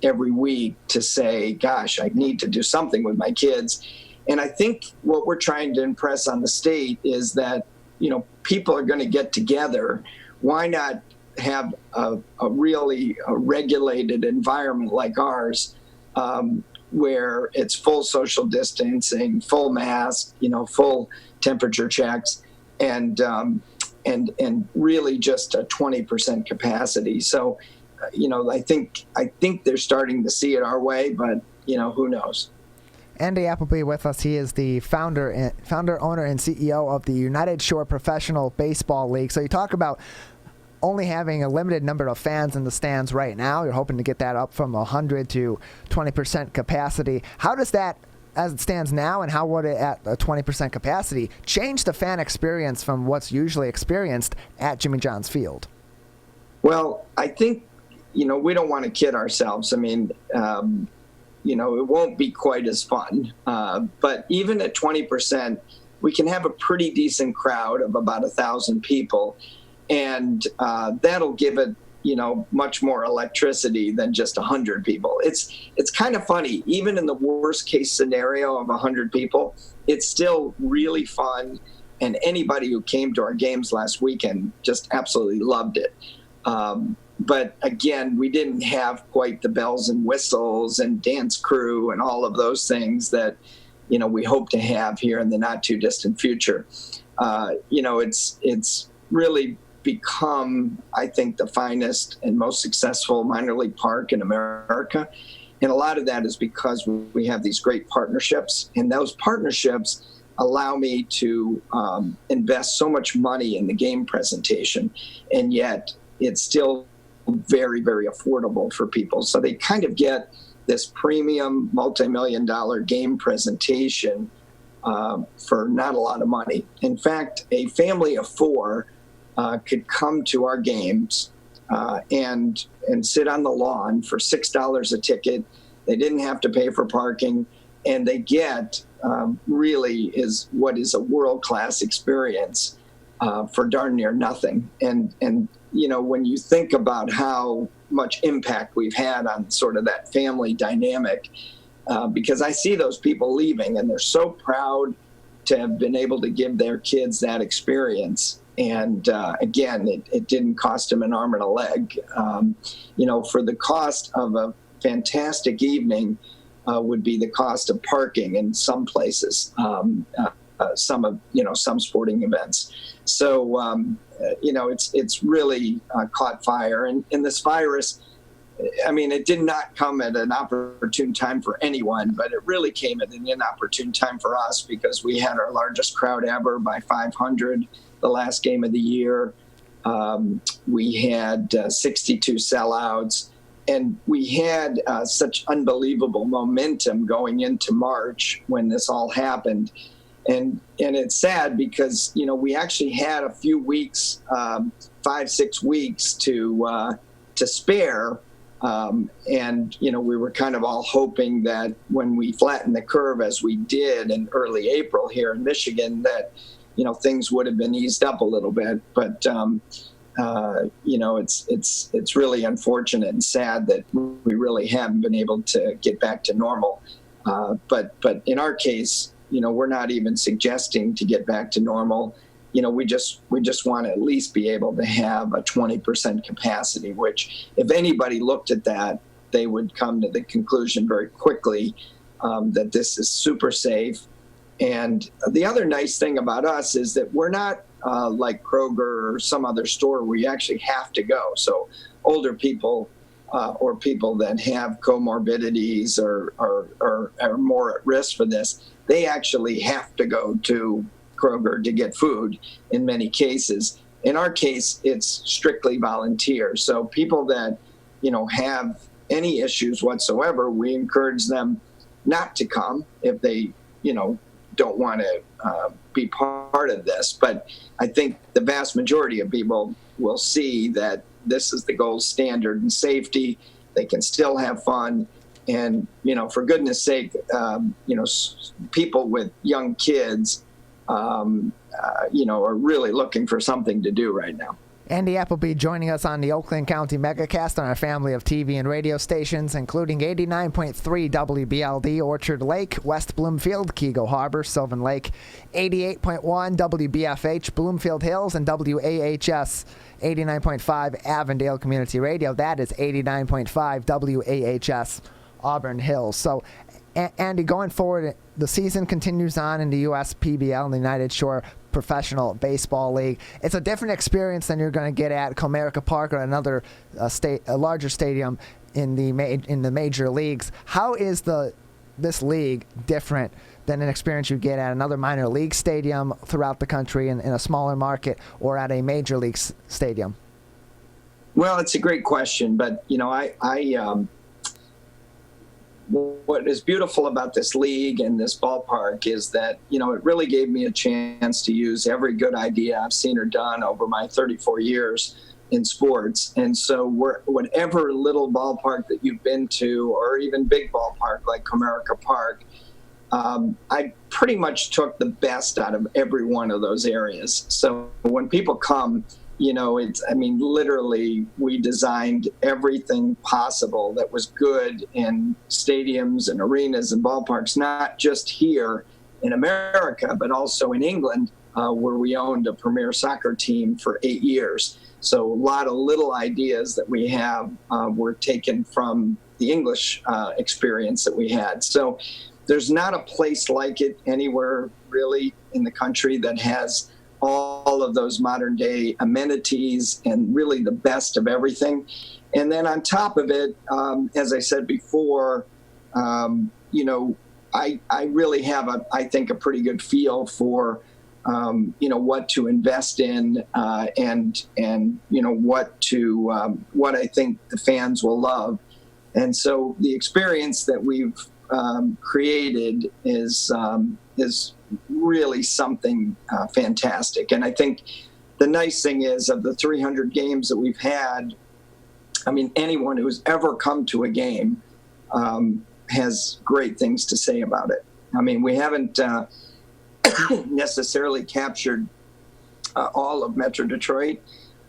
S10: every week to say, gosh, I need to do something with my kids. And I think what we're trying to impress on the state is that, people are going to get together. Why not have a really regulated environment like ours, where it's full social distancing, full mask, full temperature checks, and really just a 20% capacity. So, I think they're starting to see it our way, but who knows?
S1: Andy Appleby with us. He is the founder, owner, and CEO of the United Shore Professional Baseball League. So you talk about only having a limited number of fans in the stands right now. You're hoping to get that up from 100 to 20% capacity. How does that, as it stands now, and how would it at a 20% capacity change the fan experience from what's usually experienced at Jimmy John's Field?
S10: Well, I think, we don't want to kid ourselves. I mean, it won't be quite as fun. But even at 20%, we can have a pretty decent crowd of about 1,000 people. And that'll give it, much more electricity than just 100 people. It's kind of funny. Even in the worst case scenario of 100 people, it's still really fun. And anybody who came to our games last weekend just absolutely loved it. But again, we didn't have quite the bells and whistles and dance crew and all of those things that, we hope to have here in the not too distant future. it's really become, I think, the finest and most successful minor league park in America. And a lot of that is because we have these great partnerships, and those partnerships allow me to invest so much money in the game presentation, and yet it's still very, very affordable for people. So they kind of get this premium multi-million-dollar game presentation for not a lot of money. In fact, a family of four could come to our games and sit on the lawn for $6 a ticket. They didn't have to pay for parking, and they get really is what is a world-class experience for darn near nothing. And when you think about how much impact we've had on sort of that family dynamic, because I see those people leaving and they're so proud to have been able to give their kids that experience. And again, it didn't cost them an arm and a leg. For the cost of a fantastic evening would be the cost of parking in some places, some sporting events. So, it's really caught fire. And this virus, it did not come at an opportune time for anyone, but it really came at an inopportune time for us because we had our largest crowd ever by 500 the last game of the year. We had 62 sellouts, and we had such unbelievable momentum going into March when this all happened. And it's sad because, we actually had a few weeks, 5-6 weeks to spare. We were kind of all hoping that when we flattened the curve as we did in early April here in Michigan, that, things would have been eased up a little bit. But, it's really unfortunate and sad that we really haven't been able to get back to normal. But in our case, we're not even suggesting to get back to normal. We just want to at least be able to have a 20% capacity, which if anybody looked at that, they would come to the conclusion very quickly that this is super safe. And the other nice thing about us is that we're not like Kroger or some other store where you actually have to go. So older people or people that have comorbidities or are more at risk for this, they actually have to go to Kroger to get food in many cases. In our case, it's strictly volunteer. So people that, have any issues whatsoever, we encourage them not to come if they, don't want to be part of this. But I think the vast majority of people will see that this is the gold standard in safety. They can still have fun. And, for goodness sake, people with young kids, are really looking for something to do right now.
S1: Andy Appleby joining us on the Oakland County Megacast on our family of TV and radio stations, including 89.3 WBLD, Orchard Lake, West Bloomfield, Kego Harbor, Sylvan Lake, 88.1 WBFH, Bloomfield Hills, and WAHS 89.5 Avondale Community Radio. That is 89.5 WAHS Auburn Hills. So, Andy, going forward, the season continues on in the USPBL, in the United Shore Professional Baseball League. It's a different experience than you're going to get at Comerica Park or another a larger stadium in the major leagues. How is this league different than an experience you get at another minor league stadium throughout the country in a smaller market or at a major league stadium?
S10: Well, it's a great question, but what is beautiful about this league and this ballpark is that, it really gave me a chance to use every good idea I've seen or done over my 34 years in sports. And so whatever little ballpark that you've been to, or even big ballpark like Comerica Park, I pretty much took the best out of every one of those areas. So when people come, literally we designed everything possible that was good in stadiums and arenas and ballparks, not just here in America, but also in England, where we owned a premier soccer team for 8 years. So a lot of little ideas that we have were taken from the English experience that we had. So there's not a place like it anywhere really in the country that has all of those modern day amenities and really the best of everything. And then on top of it, as I said before, you know, I really have I think a pretty good feel for you know, what to invest in and you know, what I think the fans will love. And so the experience that we've created is really something fantastic. And I think the nice thing is, of the 300 games that we've had, I mean, anyone who's ever come to a game has great things to say about it. I mean, we haven't necessarily captured all of Metro Detroit,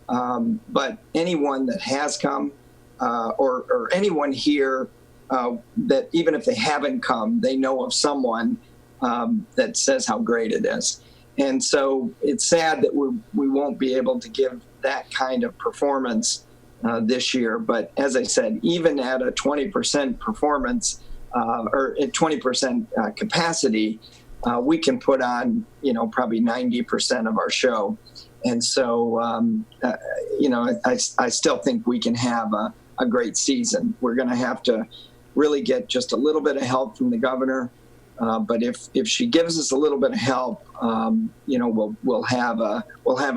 S10: but anyone that has come or anyone here that even if they haven't come, they know of someone that says how great it is. And so it's sad that we won't be able to give that kind of performance this year. But as I said, even at a 20% performance or at 20% capacity, we can put on, you know, probably 90% of our show. And so, you know, I still think we can have a great season. We're going to have to really get just a little bit of help from the governor. But if she gives us a little bit of help, you know, we'll have a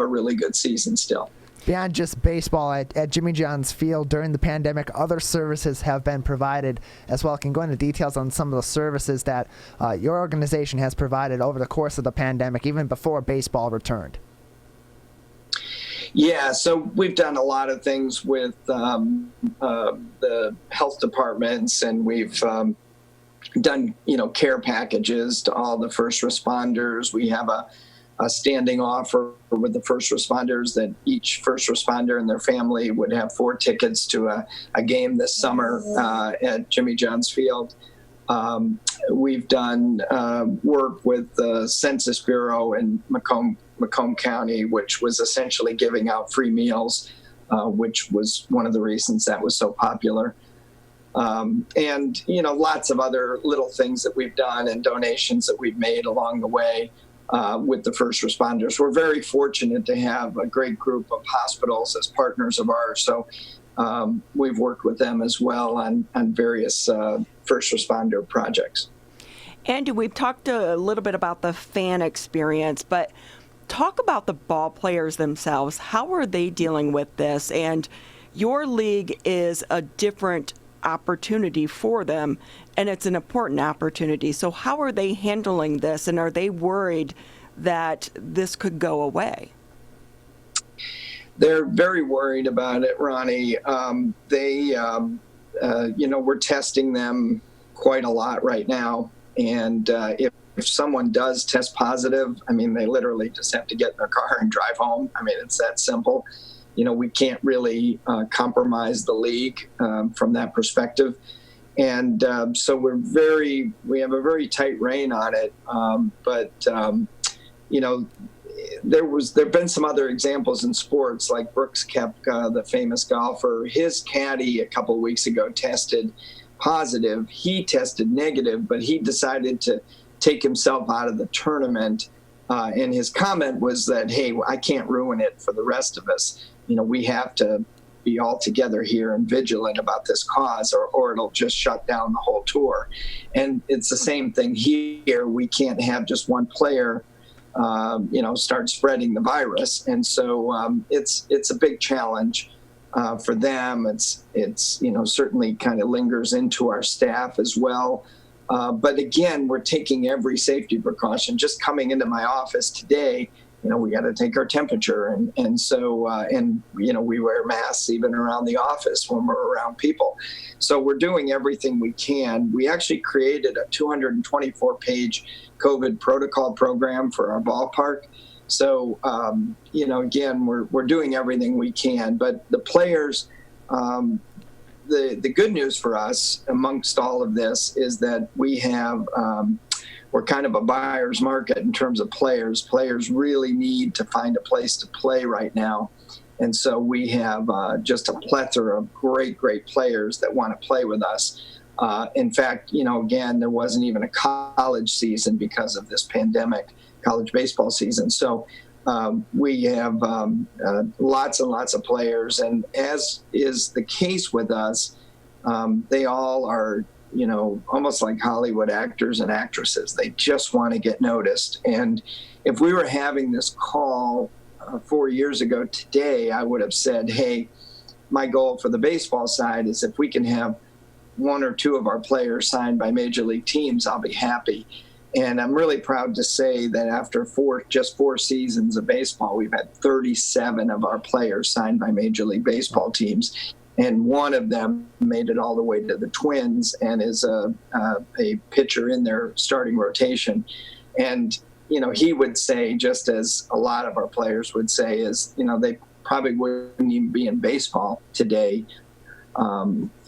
S10: really good season still.
S1: Beyond just baseball, at Jimmy John's Field during the pandemic, other services have been provided as well. Can you go into details on some of the services that your organization has provided over the course of the pandemic, even before baseball returned?
S10: Yeah, so we've done a lot of things with the health departments, and we've done, you know, care packages to all the first responders. We have a standing offer with the first responders that each first responder and their family would have 4 tickets to a game this summer at Jimmy John's Field. We've done work with the Census Bureau in Macomb County, which was essentially giving out free meals, which was one of the reasons that was so popular. And, you know, lots of other little things that we've done and donations that we've made along the way with the first responders. We're very fortunate to have a great group of hospitals as partners of ours. So we've worked with them as well on various first responder projects.
S2: Andy, we've talked a little bit about the fan experience, but talk about the ball players themselves. How are they dealing with this? And your league is a different opportunity for them, and it's an important opportunity. So how are they handling this, and are they worried that this could go away?
S10: They're very worried about it, Ronnie. You know, we're testing them quite a lot right now, and if someone does test positive, I mean, they literally just have to get in their car and drive home. I mean, it's that simple. You know, we can't really compromise the league from that perspective. And so we have a very tight rein on it. But you know, there've been some other examples in sports, like Brooks Koepka, the famous golfer. His caddy a couple of weeks ago tested positive. He tested negative, but he decided to take himself out of the tournament. And his comment was that, hey, I can't ruin it for the rest of us. You know, we have to be all together here and vigilant about this cause, or it'll just shut down the whole tour. And it's the same thing here. We can't have just one player, you know, start spreading the virus. And so it's a big challenge for them. It's you know, certainly kind of lingers into our staff as well. But again, we're taking every safety precaution. Just coming into my office today, you know, we got to take our temperature, and so and you know, we wear masks even around the office when we're around people. So we're doing everything we can. We actually created a 224-page COVID protocol program for our ballpark. So you know, again, we're doing everything we can. But the players, the good news for us amongst all of this is that we have. We're kind of a buyer's market in terms of players. Players really need to find a place to play right now. And so we have just a plethora of great players that want to play with us. In fact, you know, again, there wasn't even a college season because of this pandemic, college baseball season. So we have lots and lots of players, and as is the case with us, they all are, almost like Hollywood actors and actresses. They just want to get noticed. And if we were having this call 4 years ago today, I would have said, hey, my goal for the baseball side is if we can have one or two of our players signed by major league teams, I'll be happy. And I'm really proud to say that after just four seasons of baseball, we've had 37 of our players signed by Major League Baseball teams. And one of them made it all the way to the Twins and is a pitcher in their starting rotation. And, he would say, just as a lot of our players would say, is, they probably wouldn't even be in baseball today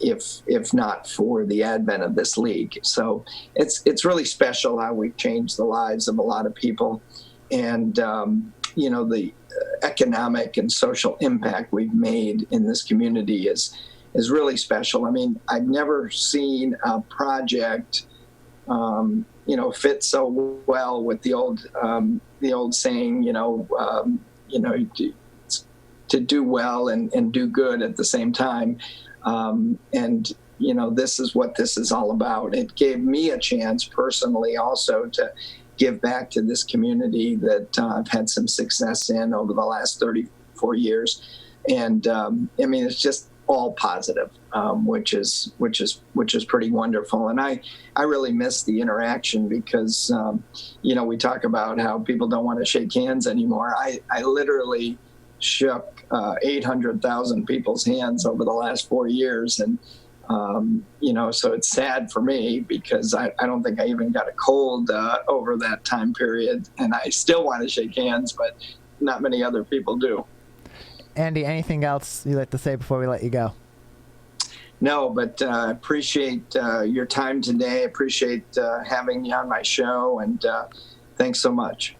S10: if not for the advent of this league. So it's really special how we've changed the lives of a lot of people, and the economic and social impact we've made in this community is really special. I mean, I've never seen a project fit so well with the old saying, to do well and do good at the same time. This is what this is all about. It gave me a chance personally also to give back to this community that I've had some success in over the last 34 years. And it's just all positive, which is pretty wonderful. And I really miss the interaction because, we talk about how people don't want to shake hands anymore. I literally shook 800,000 people's hands over the last 4 years. And, so it's sad for me because I don't think I even got a cold over that time period. And I still want to shake hands, but not many other people do.
S1: Andy, anything else you'd like to say before we let you go?
S10: No, but I appreciate your time today. I appreciate having me on my show, and thanks so much.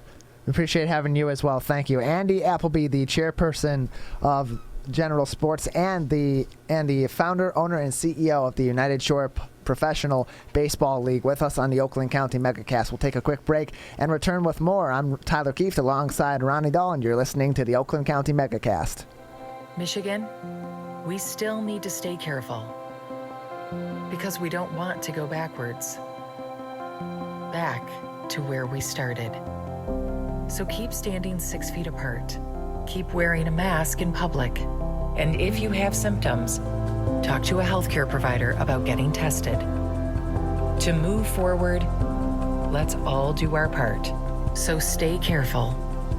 S1: We appreciate having you as well. Thank you. Andy Appleby, the chairperson of General Sports and the founder, owner, and CEO of the United Shore Professional Baseball League, with us on the Oakland County Megacast. We'll take a quick break and return with more. I'm Tyler Kieft alongside Ronnie Dahl, and you're listening to the Oakland County Megacast.
S7: Michigan, we still need to stay careful because we don't want to go backwards, back to where we started. So keep standing 6 feet apart. Keep wearing a mask in public. And if you have symptoms, talk to a healthcare provider about getting tested. To move forward, let's all do our part. So stay careful.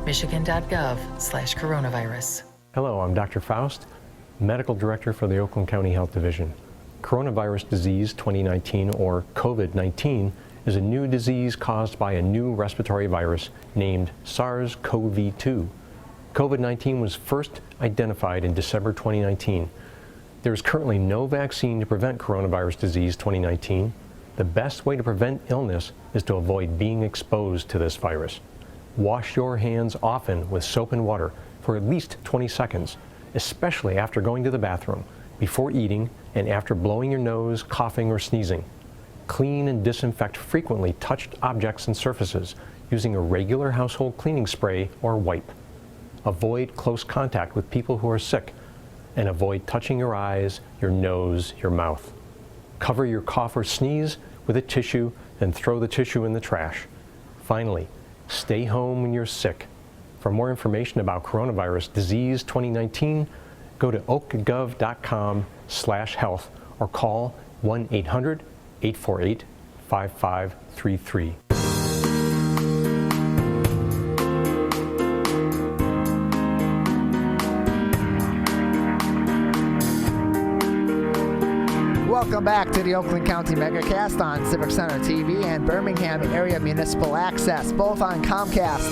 S7: Michigan.gov/coronavirus.
S11: Hello, I'm Dr. Faust, Medical Director for the Oakland County Health Division. Coronavirus disease 2019, or COVID-19, is a new disease caused by a new respiratory virus named SARS-CoV-2. COVID-19 was first identified in December 2019. There is currently no vaccine to prevent coronavirus disease 2019. The best way to prevent illness is to avoid being exposed to this virus. Wash your hands often with soap and water for at least 20 seconds, especially after going to the bathroom, before eating, and after blowing your nose, coughing, or sneezing. Clean and disinfect frequently touched objects and surfaces using a regular household cleaning spray or wipe. Avoid close contact with people who are sick, and avoid touching your eyes, your nose, your mouth. Cover your cough or sneeze with a tissue and throw the tissue in the trash. Finally, stay home when you're sick. For more information about coronavirus disease 2019, go to oakgov.com/health or call 1-800-848-5533.
S1: Welcome back to the Oakland County Megacast on Civic Center TV and Birmingham Area Municipal Access, both on Comcast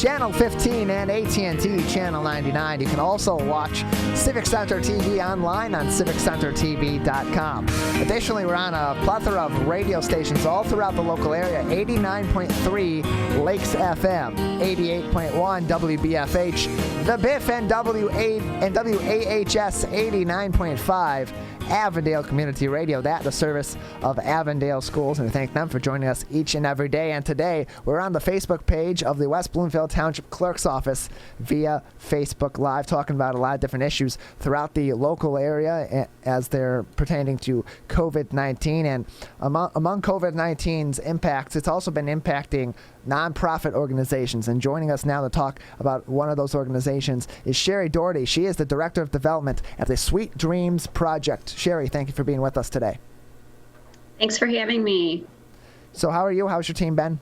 S1: Channel 15 and AT&T Channel 99. You can also watch Civic Center TV online on civiccentertv.com. Additionally, we're on a plethora of radio stations all throughout the local area. 89.3 Lakes FM, 88.1 WBFH, The Biff, and WAHS 89.5. Avondale Community Radio, that the service of Avondale Schools, and we thank them for joining us each and every day. And today, we're on the Facebook page of the West Bloomfield Township Clerk's Office via Facebook Live, talking about a lot of different issues throughout the local area as they're pertaining to COVID-19. And among COVID-19's impacts, it's also been impacting nonprofit organizations. And joining us now to talk about one of those organizations is Sherry Doherty. She is the Director of Development at the Sweet Dreams Project. Sherry, thank you for being with us today.
S12: Thanks for having me.
S1: So how are you? How's your team been?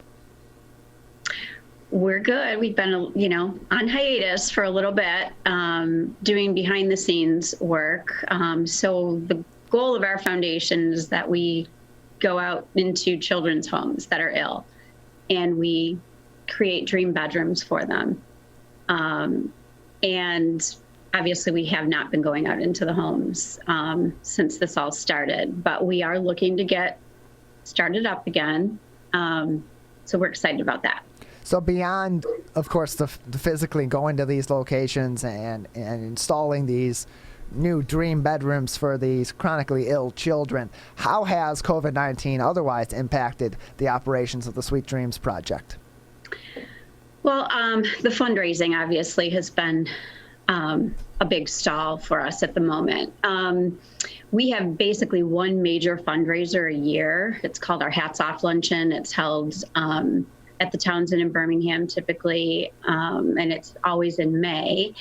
S12: We're good. We've been, on hiatus for a little bit, doing behind the scenes work. So the goal of our foundation is that we go out into children's homes that are ill, and we create dream bedrooms for them. And obviously we have not been going out into the homes since this all started, but we are looking to get started up again. So we're excited about that.
S1: So beyond, of course, the physically going to these locations and installing these new dream bedrooms for these chronically ill children, how has COVID-19 otherwise impacted the operations of the Sweet Dreams Project?
S12: Well, the fundraising obviously has been a big stall for us at the moment. We have basically one major fundraiser a year. It's called our Hats Off Luncheon. It's held at the Townsend in Birmingham typically, and it's always in May.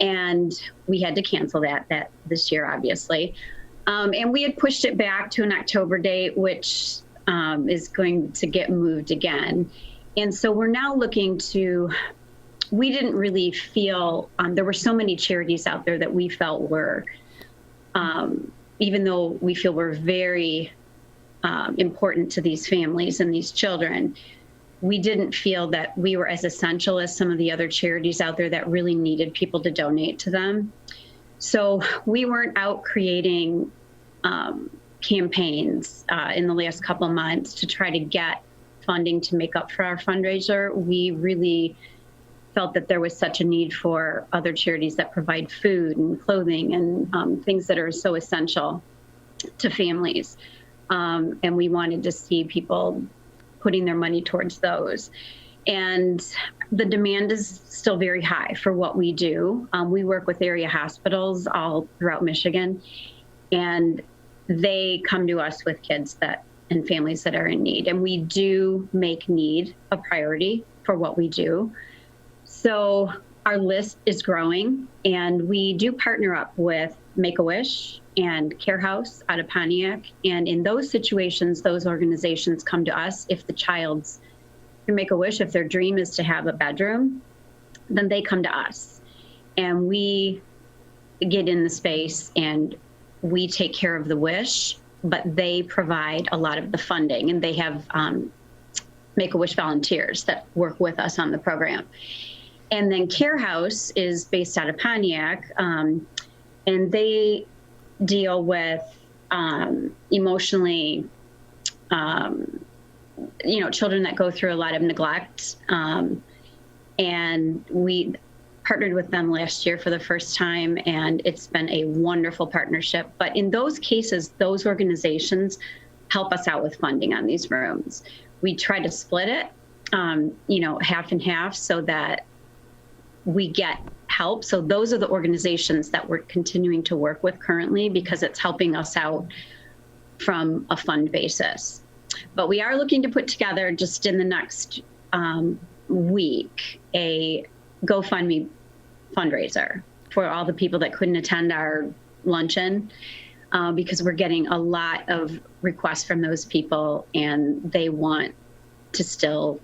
S12: And we had to cancel that this year, obviously. And we had pushed it back to an October date, which is going to get moved again. And so we're now looking to, we didn't really feel, there were so many charities out there that we felt were, even though we feel we're very important to these families and these children, we didn't feel that we were as essential as some of the other charities out there that really needed people to donate to them. So we weren't out creating campaigns in the last couple of months to try to get funding to make up for our fundraiser. We really felt that there was such a need for other charities that provide food and clothing and things that are so essential to families. And we wanted to see people putting their money towards those. And the demand is still very high for what we do. We work with area hospitals all throughout Michigan, and they come to us with kids and families that are in need. And we do make need a priority for what we do. So our list is growing, and we do partner up with Make-A-Wish and Care House out of Pontiac. And in those situations, those organizations come to us. If the child's Make-A-Wish, if their dream is to have a bedroom, then they come to us. And we get in the space and we take care of the wish, but they provide a lot of the funding. And they have Make-A-Wish volunteers that work with us on the program. And then Care House is based out of Pontiac, and they deal with emotionally, children that go through a lot of neglect. And we partnered with them last year for the first time, and it's been a wonderful partnership. But in those cases, those organizations help us out with funding on these rooms. We try to split it, half and half, so that we get help. So those are the organizations that we're continuing to work with currently, because it's helping us out from a fund basis. But we are looking to put together, just in the next week, a GoFundMe fundraiser for all the people that couldn't attend our luncheon, because we're getting a lot of requests from those people, and they want to still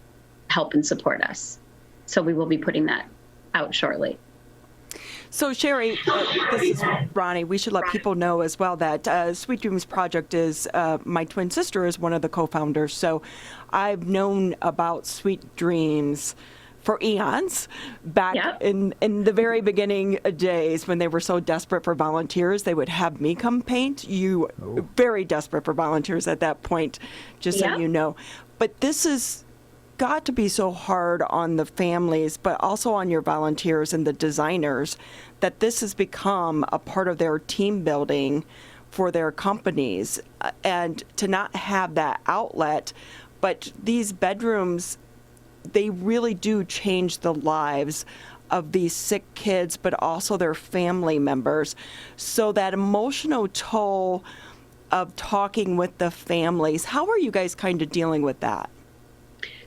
S12: help and support us. So we will be putting that out shortly.
S2: So Sherry, this is Ronnie. We should let people know as well that Sweet Dreams Project is, my twin sister is one of the co-founders. So I've known about Sweet Dreams for eons, back in the very beginning days when they were so desperate for volunteers. They would have me come paint. You very desperate for volunteers at that point, just so you know. But this is got to be so hard on the families, but also on your volunteers and the designers, that this has become a part of their team building for their companies, and to not have that outlet. But these bedrooms, they really do change the lives of these sick kids, but also their family members. So that emotional toll of talking with the families, how are you guys kind of dealing with that?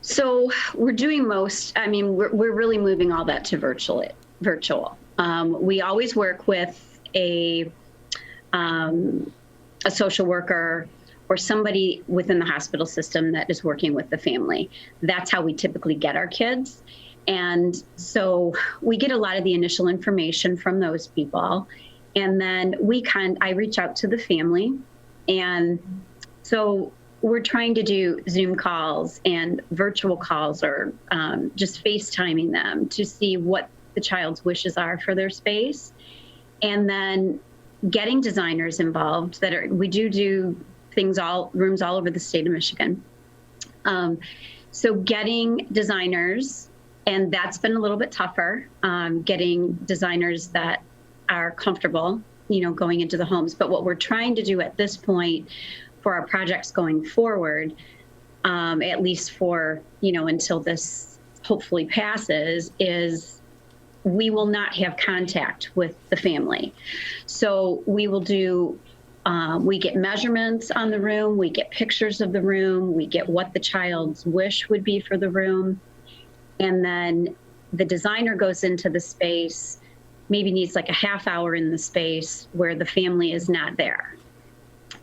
S12: So we're doing we're really moving all that to virtual. We always work with a social worker or somebody within the hospital system that is working with the family. That's how we typically get our kids. And so we get a lot of the initial information from those people. And then I reach out to the family. And so we're trying to do Zoom calls and virtual calls, or just FaceTiming them to see what the child's wishes are for their space. And then getting designers involved we do rooms all over the state of Michigan. So getting designers, and that's been a little bit tougher, getting designers that are comfortable, going into the homes. But what we're trying to do at this point for our projects going forward, at least for, until this hopefully passes, is we will not have contact with the family. So we will do, we get measurements on the room, we get pictures of the room, we get what the child's wish would be for the room. And then the designer goes into the space, maybe needs like a half hour in the space where the family is not there,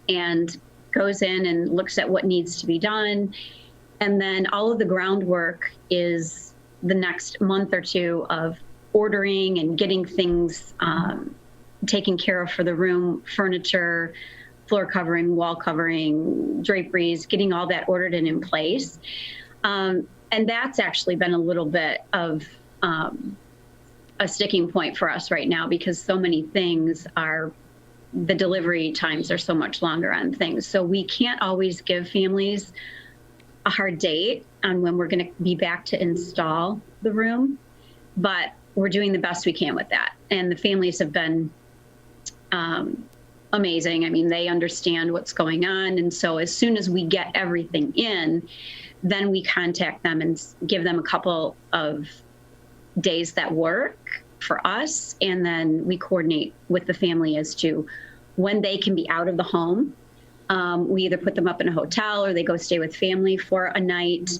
S12: and goes in and looks at what needs to be done. And then all of the groundwork is the next month or two of ordering and getting things taken care of for the room, furniture, floor covering, wall covering, draperies, getting all that ordered and in place. And that's actually been a little bit of a sticking point for us right now, because so many things the delivery times are so much longer on things. So we can't always give families a hard date on when we're going to be back to install the room, but we're doing the best we can with that. And the families have been amazing. I mean, they understand what's going on. And so as soon as we get everything in, then we contact them and give them a couple of days that work for us. And then we coordinate with the family as to when they can be out of the home. We either put them up in a hotel or they go stay with family for a night.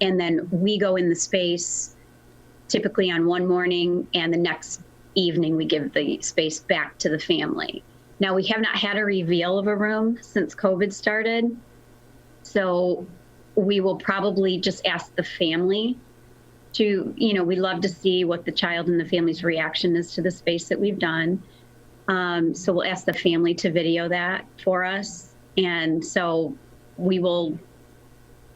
S12: And then we go in the space typically on one morning, and the next evening we give the space back to the family. Now, we have not had a reveal of a room since COVID started. So we will probably just ask the family to, we love to see what the child and the family's reaction is to the space that we've done. So we'll ask the family to video that for us. And so we will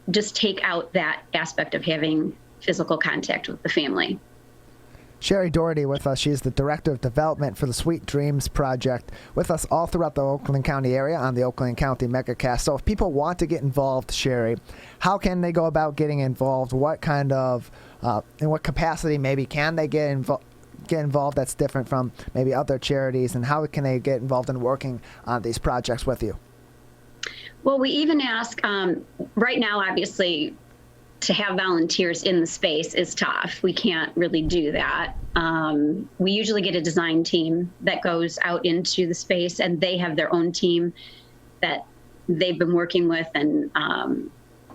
S12: just take out that aspect of having physical contact with the family.
S1: Sherry Doherty with us. She's the Director of Development for the Sweet Dreams Project, with us all throughout the Oakland County area on the Oakland County Megacast. So if people want to get involved, Sherry, how can they go about getting involved? What kind of, in what capacity maybe can they get involved that's different from maybe other charities, and how can they get involved in working on these projects with you?
S12: Well, we even ask, right now, obviously, to have volunteers in the space is tough. We can't really do that. We usually get a design team that goes out into the space, and they have their own team that they've been working with, and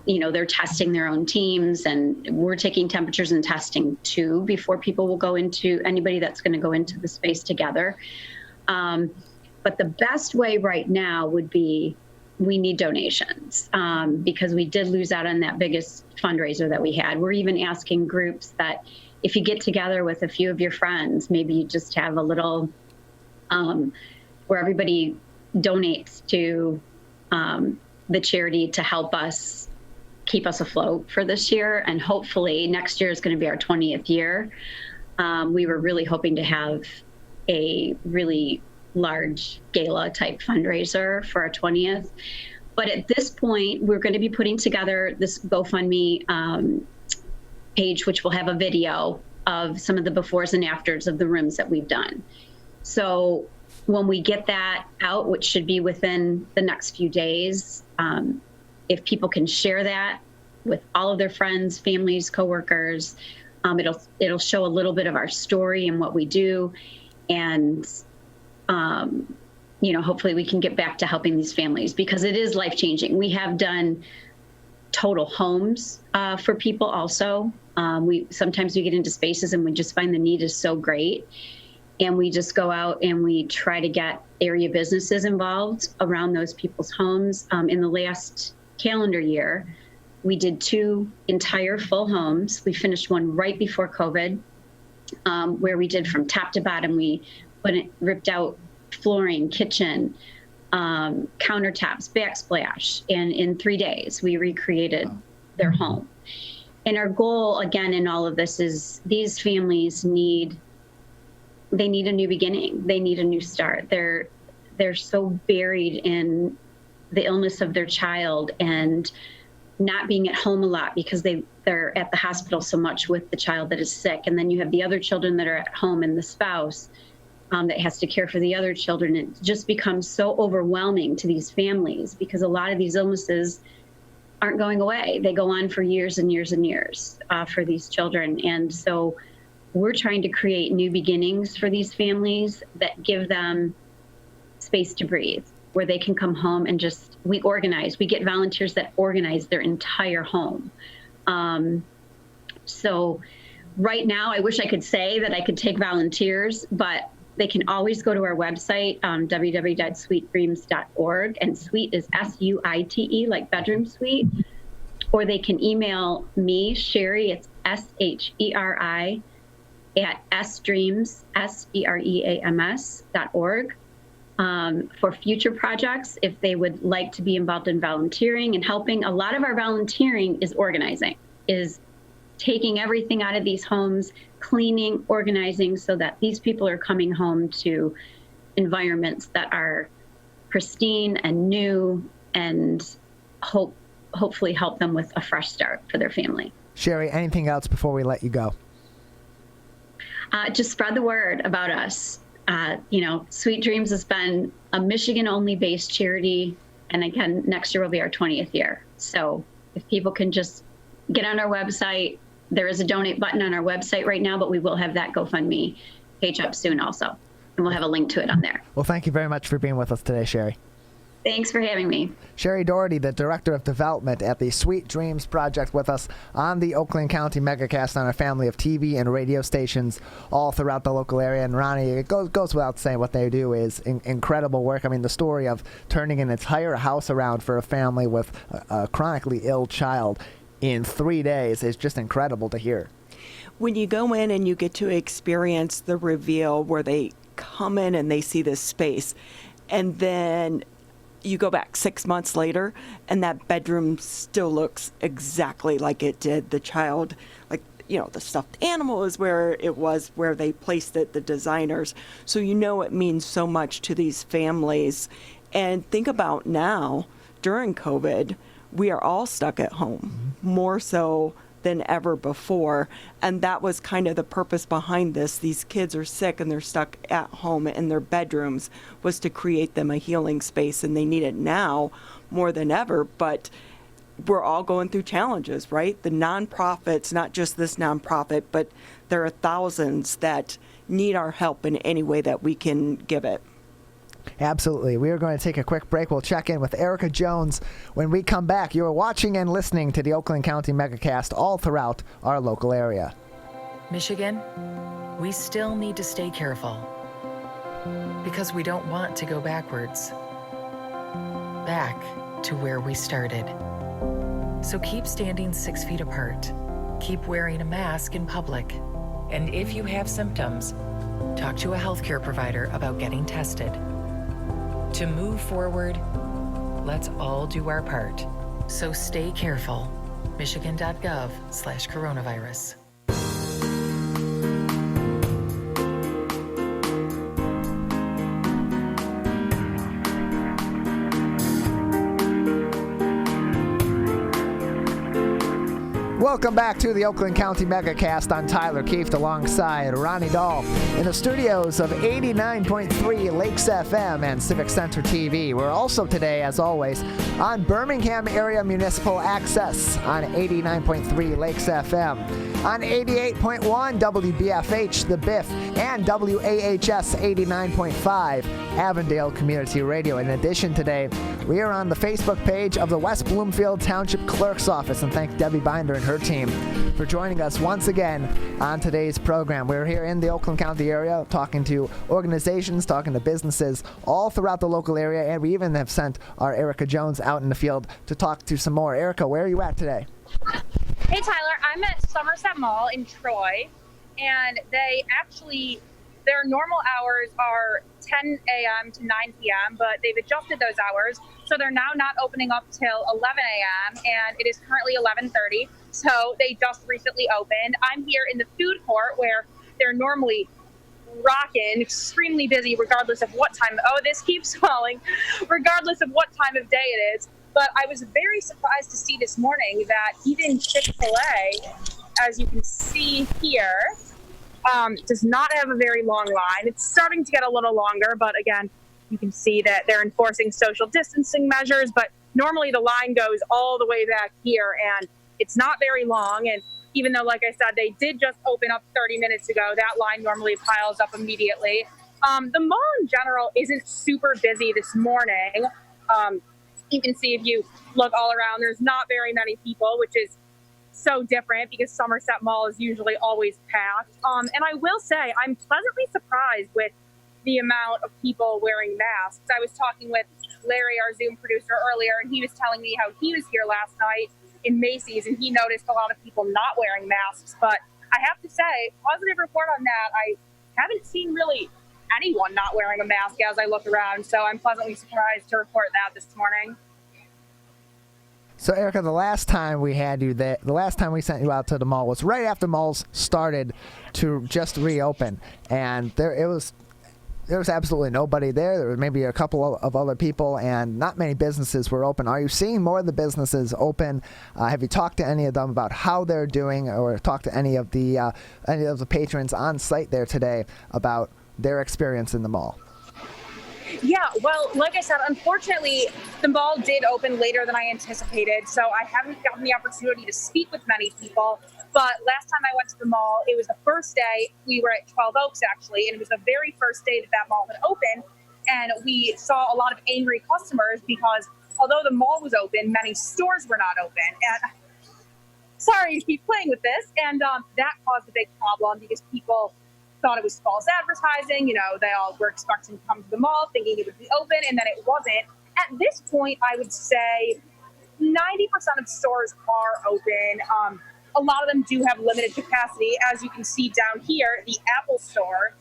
S12: they're testing their own teams, and we're taking temperatures and testing too before anybody that's going to go into the space together. But the best way right now would be, we need donations, because we did lose out on that biggest fundraiser that we had. We're even asking groups that if you get together with a few of your friends, maybe you just have a little where everybody donates to the charity to help us keep us afloat for this year. And hopefully next year is going to be our 20th year. We were really hoping to have a really large gala type fundraiser for our 20th. But at this point, we're going to be putting together this GoFundMe page, which will have a video of some of the befores and afters of the rooms that we've done. So when we get that out, which should be within the next few days, if people can share that with all of their friends, families, coworkers, it'll show a little bit of our story and what we do. And, hopefully we can get back to helping these families, because it is life-changing. We have done total homes for people also. Sometimes we get into spaces and we just find the need is so great. And we just go out and we try to get area businesses involved around those people's homes. In the last calendar year, we did 2 entire full homes. We finished one right before COVID, where we did from top to bottom. We ripped out flooring, kitchen, countertops, backsplash. And in 3 days, we recreated their home. And our goal, again, in all of this is these families need a new beginning. They need a new start. They're so buried in the illness of their child and not being at home a lot because they're at the hospital so much with the child that is sick. And then you have the other children that are at home and the spouse that has to care for the other children. It just becomes so overwhelming to these families because a lot of these illnesses aren't going away. They go on for years and years and years for these children. And so we're trying to create new beginnings for these families that give them space to breathe, where they can come home and we get volunteers that organize their entire home. So right now, I wish I could say that I could take volunteers, but they can always go to our website, www.sweetdreams.org, and suite is SUITE, like bedroom suite, or they can email me, Sherry, it's SHERI, at sdreams.org for future projects if they would like to be involved in volunteering and helping. A lot of our volunteering is organizing, is taking everything out of these homes, cleaning, organizing, so that these people are coming home to environments that are pristine and new and hopefully help them with a fresh start for their family.
S1: Sherry, anything else before we let you go?
S12: Just spread the word about us. Sweet Dreams has been a Michigan-only based charity. And again, next year will be our 20th year. So if people can just get on our website, there is a donate button on our website right now, but we will have that GoFundMe page up soon also. And we'll have a link to it on there.
S1: Well, thank you very much for being with us today, Sherry.
S12: Thanks for having me.
S1: Sherry Doherty, the Director of Development at the Sweet Dreams Project, with us on the Oakland County Megacast on a family of TV and radio stations all throughout the local area. And Ronnie, it goes without saying what they do is incredible work. I mean, the story of turning an entire house around for a family with a chronically ill child in 3 days is just incredible to hear.
S2: When you go in and you get to experience the reveal where they come in and they see this space, and then you go back 6 months later and that bedroom still looks exactly like it did. The child, the stuffed animal is where it was, where they placed it, the designers. So it means so much to these families. And think about now, during COVID, we are all stuck at home, more so than ever before. And that was kind of the purpose behind this. These kids are sick and they're stuck at home in their bedrooms, was to create them a healing space, and they need it now more than ever. But we're all going through challenges, right? The nonprofits, not just this nonprofit, but there are thousands that need our help in any way that we can give it.
S1: Absolutely. We are going to take a quick break. We'll check in with Erica Jones when we come back. You are watching and listening to the Oakland County Megacast all throughout our local area.
S7: Michigan, we still need to stay careful because we don't want to go backwards, back to where we started. So keep standing 6 feet apart. Keep wearing a mask in public. And if you have symptoms, talk to a healthcare provider about getting tested. To move forward, let's all do our part. So stay careful. Michigan.gov/coronavirus.
S1: Welcome back to the Oakland County Megacast. I'm Tyler Kieft alongside Ronnie Dahl in the studios of 89.3 Lakes FM and Civic Center TV. We're also today, as always, on Birmingham Area Municipal Access on 89.3 Lakes FM, on 88.1 WBFH, The Biff, and WAHS 89.5 Avondale Community Radio. In addition, today, we are on the Facebook page of the West Bloomfield Township Clerk's Office, and thank Debbie Binder and her team for joining us once again on today's program. We're here in the Oakland County area talking to organizations, talking to businesses all throughout the local area, and we even have sent our Erica Jones out in the field to talk to some more. Erica, where are you at today?
S13: Hey Tyler, I'm at Somerset Mall in Troy, and their normal hours are 10 a.m. to 9 p.m., but they've adjusted those hours, so they're now not opening up till 11 a.m., and it is currently 11:30, so they just recently opened. I'm here in the food court where they're normally rocking, extremely busy regardless of what time, this keeps falling, regardless of what time of day it is. But I was very surprised to see this morning that even Chick-fil-A, as you can see here, does not have a very long line. It's starting to get a little longer, but again, you can see that they're enforcing social distancing measures, but normally the line goes all the way back here, and it's not very long. And even though, like I said, they did just open up 30 minutes ago, that line normally piles up immediately. The mall in general isn't super busy this morning. You can see if you look all around, there's not very many people, which is so different because Somerset Mall is usually always packed. And I will say, I'm pleasantly surprised with the amount of people wearing masks. I was talking with Larry, our Zoom producer, earlier, and he was telling me how he was here last night in Macy's, and he noticed a lot of people not wearing masks. But I have to say, positive report on that. I haven't seen really anyone not wearing a mask as I look around, so I'm pleasantly surprised to report that this morning.
S1: So, Erica, the last time we had you there, the last time we sent you out to the mall was right after malls started to just reopen, and there was absolutely nobody there. There was maybe a couple of other people, and not many businesses were open. Are you seeing more of the businesses open? Have you talked to any of them about how they're doing, or talked to any of the patrons on site there today about their experience in the mall?
S13: Yeah, well, like I said, unfortunately, the mall did open later than I anticipated, so I haven't gotten the opportunity to speak with many people. But last time I went to the mall, it was the first day. We were at 12 Oaks, actually, and it was the very first day that mall had opened. And we saw a lot of angry customers because although the mall was open, many stores were not open. And sorry to keep playing with this. And that caused a big problem because people thought it was false advertising. You know, they all were expecting to come to the mall thinking it would be open, and then it wasn't. At this point, I would say 90% of stores are open. A lot of them do have limited capacity. As you can see down here, the Apple store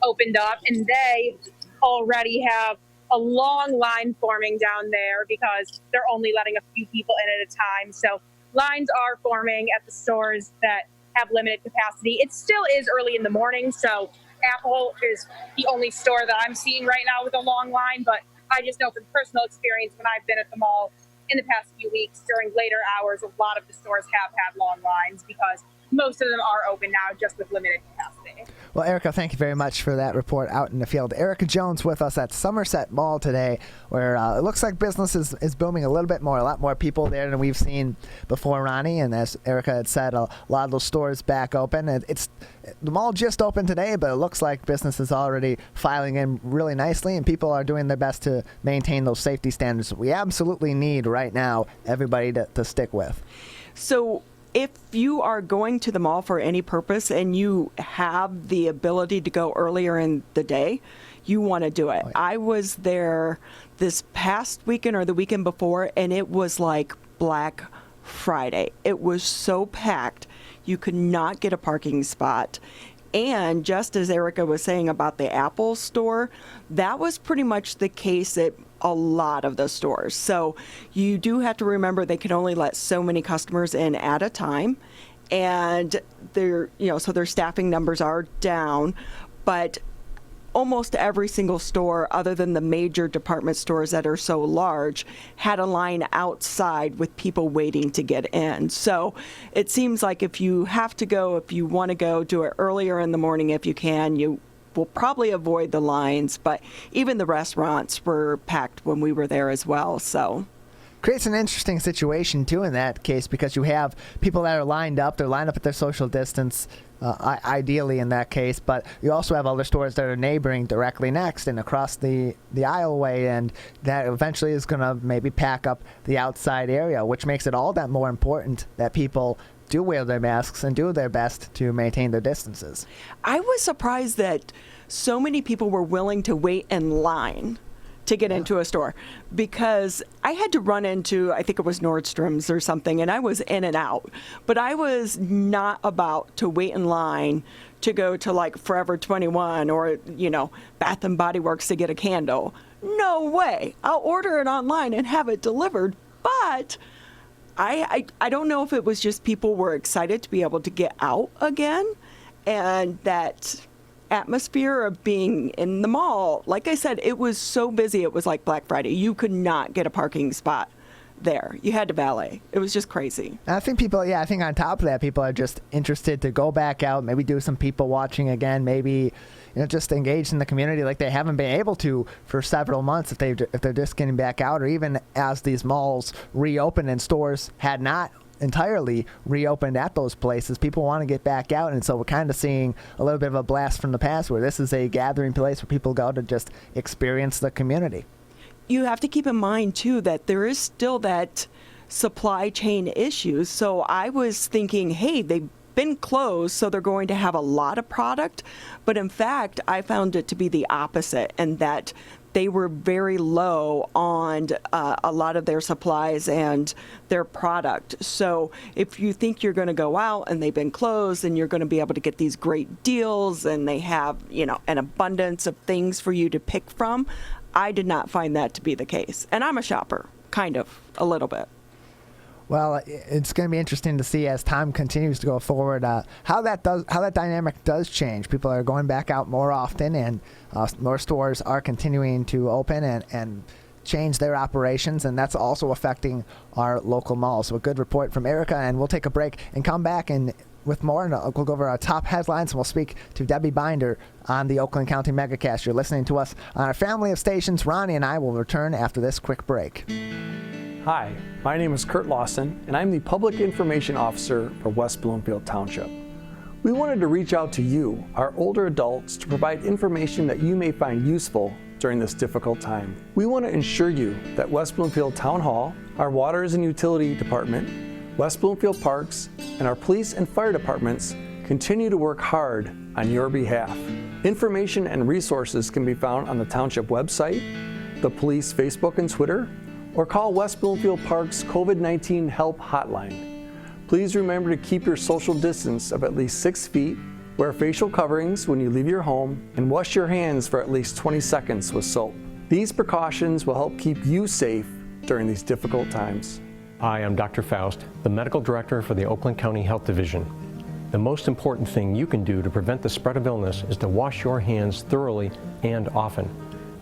S13: opened up, and they already have a long line forming down there because they're only letting a few people in at a time. So lines are forming at the stores that have limited capacity. It still is early in the morning, so Apple is the only store that I'm seeing right now with a long line, but I just know from personal experience when I've been at the mall in the past few weeks during later hours, a lot of the stores have had long lines because most of them are open now just with limited capacity.
S1: Well, Erica, thank you very much for that report out in the field. Erica Jones with us at Somerset Mall today, where it looks like business is booming a little bit more, a lot more people there than we've seen before, Ronnie. And as Erica had said, a lot of those stores back open. The mall just opened today, but it looks like business is already filing in really nicely, and people are doing their best to maintain those safety standards that we absolutely need right now, everybody to stick with.
S2: So if you are going to the mall for any purpose and you have the ability to go earlier in the day, you want to do it. Oh, yeah. I was there this past weekend or the weekend before, and it was like Black Friday. It was so packed, you could not get a parking spot. And just as Erica was saying about the Apple store, that was pretty much the case at a lot of the stores. So you do have to remember they can only let so many customers in at a time, and so their staffing numbers are down. But almost every single store, other than the major department stores that are so large, had a line outside with people waiting to get in. So it seems like if you have to go, if you want to go, do it earlier in the morning if you can. You will probably avoid the lines, but even the restaurants were packed when we were there as well. So
S1: creates an interesting situation too in that case, because you have people that are lined up, they're lined up at their social distance, ideally in that case, but you also have other stores that are neighboring directly next and across the aisleway, and that eventually is going to maybe pack up the outside area, which makes it all that more important that people do wear their masks and do their best to maintain their distances.
S2: I was surprised that so many people were willing to wait in line to get into a store, because I had to run into, I think it was Nordstrom's or something, and I was in and out, but I was not about to wait in line to go to like Forever 21 or, Bath and Body Works to get a candle. No way. I'll order it online and have it delivered. But I don't know if it was just people were excited to be able to get out again, and that atmosphere of being in the mall. Like I said, it was so busy. It was like Black Friday. You could not get a parking spot there. You had to valet. It was just crazy.
S1: I think I think on top of that, people are just interested to go back out, maybe do some people watching again, maybe just engage in the community like they haven't been able to for several months if they're just getting back out, or even as these malls reopen and stores had not entirely reopened at those places. People want to get back out, and so we're kind of seeing a little bit of a blast from the past where this is a gathering place where people go to just experience the community.
S2: You have to keep in mind, too, that there is still that supply chain issue. So I was thinking, hey, they've been closed, so they're going to have a lot of product. But in fact, I found it to be the opposite, and that they were very low on a lot of their supplies and their product. So if you think you're going to go out and they've been closed and you're going to be able to get these great deals and they have, an abundance of things for you to pick from, I did not find that to be the case. And I'm a shopper, kind of, a little bit.
S1: Well, it's going to be interesting to see as time continues to go forward how that dynamic does change. People are going back out more often, and more stores are continuing to open and change their operations, and that's also affecting our local malls. So a good report from Erica, and we'll take a break and come back and with more, and we'll go over our top headlines, and we'll speak to Debbie Binder on the Oakland County Megacast. You're listening to us on our family of stations. Ronnie and I will return after this quick break.
S5: Hi, my name is Kurt Lawson, and I'm the Public Information Officer for West Bloomfield Township. We wanted to reach out to you, our older adults, to provide information that you may find useful during this difficult time. We want to ensure you that West Bloomfield Town Hall, our Waters and Utility Department, West Bloomfield Parks, and our police and fire departments continue to work hard on your behalf. Information and resources can be found on the Township website, the police Facebook and Twitter, or call West Bloomfield Park's COVID-19 Help Hotline. Please remember to keep your social distance of at least 6 feet, wear facial coverings when you leave your home, and wash your hands for at least 20 seconds with soap. These precautions will help keep you safe during these difficult times.
S11: Hi, I'm Dr. Faust, the Medical Director for the Oakland County Health Division. The most important thing you can do to prevent the spread of illness is to wash your hands thoroughly and often.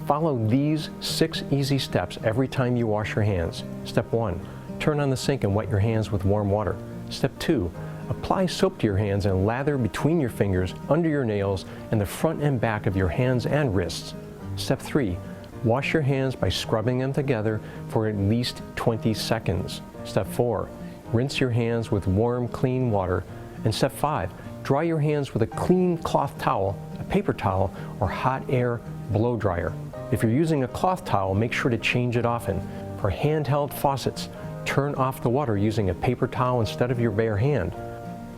S11: Follow these 6 easy steps every time you wash your hands. Step 1, turn on the sink and wet your hands with warm water. Step 2, apply soap to your hands and lather between your fingers, under your nails, and the front and back of your hands and wrists. Step 3, wash your hands by scrubbing them together for at least 20 seconds. Step 4, rinse your hands with warm, clean water. And step 5, dry your hands with a clean cloth towel, a paper towel, or hot air blow dryer. If you're using a cloth towel, make sure to change it often. For handheld faucets, turn off the water using a paper towel instead of your bare hand.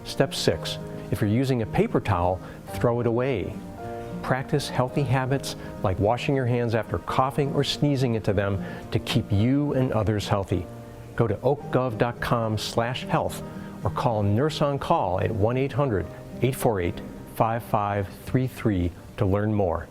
S11: Step 6, if you're using a paper towel, throw it away. Practice healthy habits like washing your hands after coughing or sneezing into them to keep you and others healthy. Go to oakgov.com/health or call Nurse on Call at 1-800-848-5533 to learn more.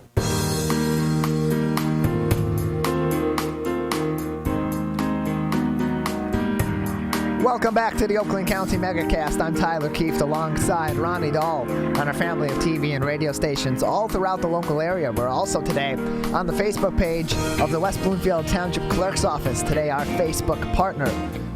S1: Welcome back to the Oakland County Megacast. I'm Tyler Keefe alongside Ronnie Dahl on our family of TV and radio stations all throughout the local area. We're also today on the Facebook page of the West Bloomfield Township Clerk's Office, today our Facebook partner.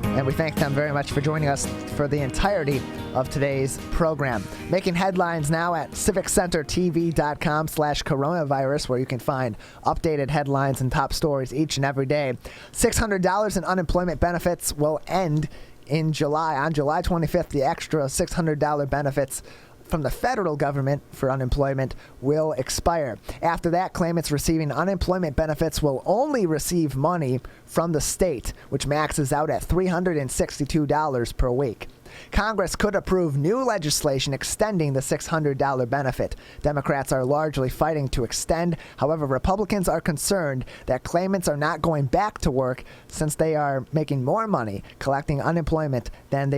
S1: And we thank them very much for joining us for the entirety of today's program. Making headlines now at civiccentertv.com/coronavirus, where you can find updated headlines and top stories each and every day. $600 in unemployment benefits will end in July. On July 25th, the extra $600 benefits from the federal government for unemployment will expire. After that, claimants receiving unemployment benefits will only receive money from the state, which maxes out at $362 per week. Congress could approve new legislation extending the $600 benefit. Democrats are largely fighting to extend. However, Republicans are concerned that claimants are not going back to work since they are making more money collecting unemployment than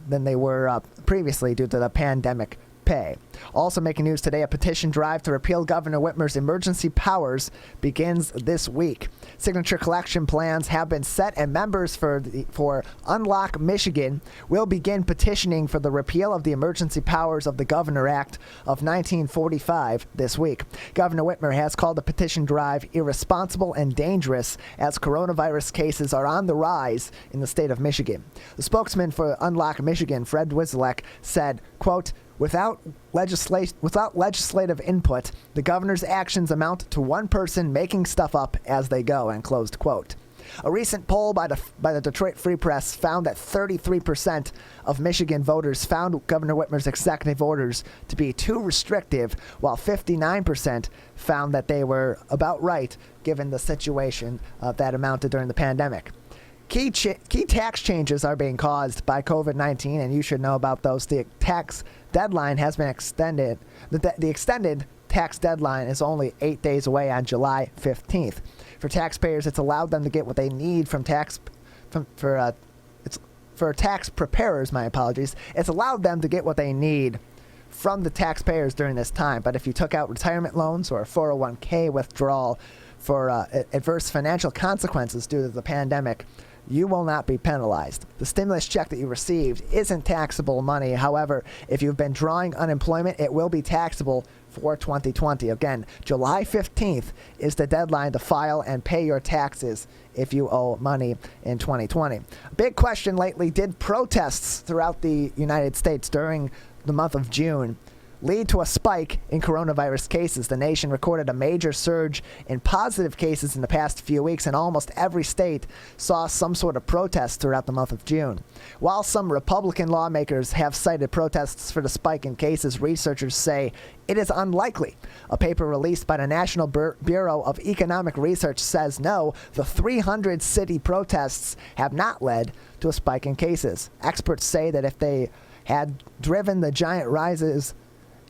S1: they were previously due to the pandemic pay. Also making news today, a petition drive to repeal Governor Whitmer's emergency powers begins this week. Signature collection plans have been set, and members for Unlock Michigan will begin petitioning for the repeal of the Emergency Powers of the Governor Act of 1945 this week. Governor Whitmer has called the petition drive irresponsible and dangerous as coronavirus cases are on the rise in the state of Michigan. The spokesman for Unlock Michigan, Fred Wizelek, said, quote, Without legislative input, the governor's actions amount to one person making stuff up as they go, and closed quote. A recent poll by the Detroit Free Press found that 33% of Michigan voters found Governor Whitmer's executive orders to be too restrictive, while 59% found that they were about right given the situation that amounted during the pandemic. Key tax changes are being caused by COVID-19, and you should know about those. The tax deadline has been extended. The extended tax deadline is only 8 days away on July 15th. For taxpayers, it's allowed them to get what they need for tax preparers, my apologies. It's allowed them to get what they need from the taxpayers during this time. But if you took out retirement loans or a 401k withdrawal for adverse financial consequences due to the pandemic, you will not be penalized. The stimulus check that you received isn't taxable money. However, if you've been drawing unemployment, it will be taxable for 2020. Again, July 15th is the deadline to file and pay your taxes if you owe money in 2020. A big question lately, did protests throughout the United States during the month of June lead to a spike in coronavirus cases? The nation recorded a major surge in positive cases in the past few weeks, and almost every state saw some sort of protest throughout the month of June. While some Republican lawmakers have cited protests for the spike in cases, researchers say it is unlikely. A paper released by the National Bureau of Economic Research says no, the 300 city protests have not led to a spike in cases. Experts say that if they had driven the giant rises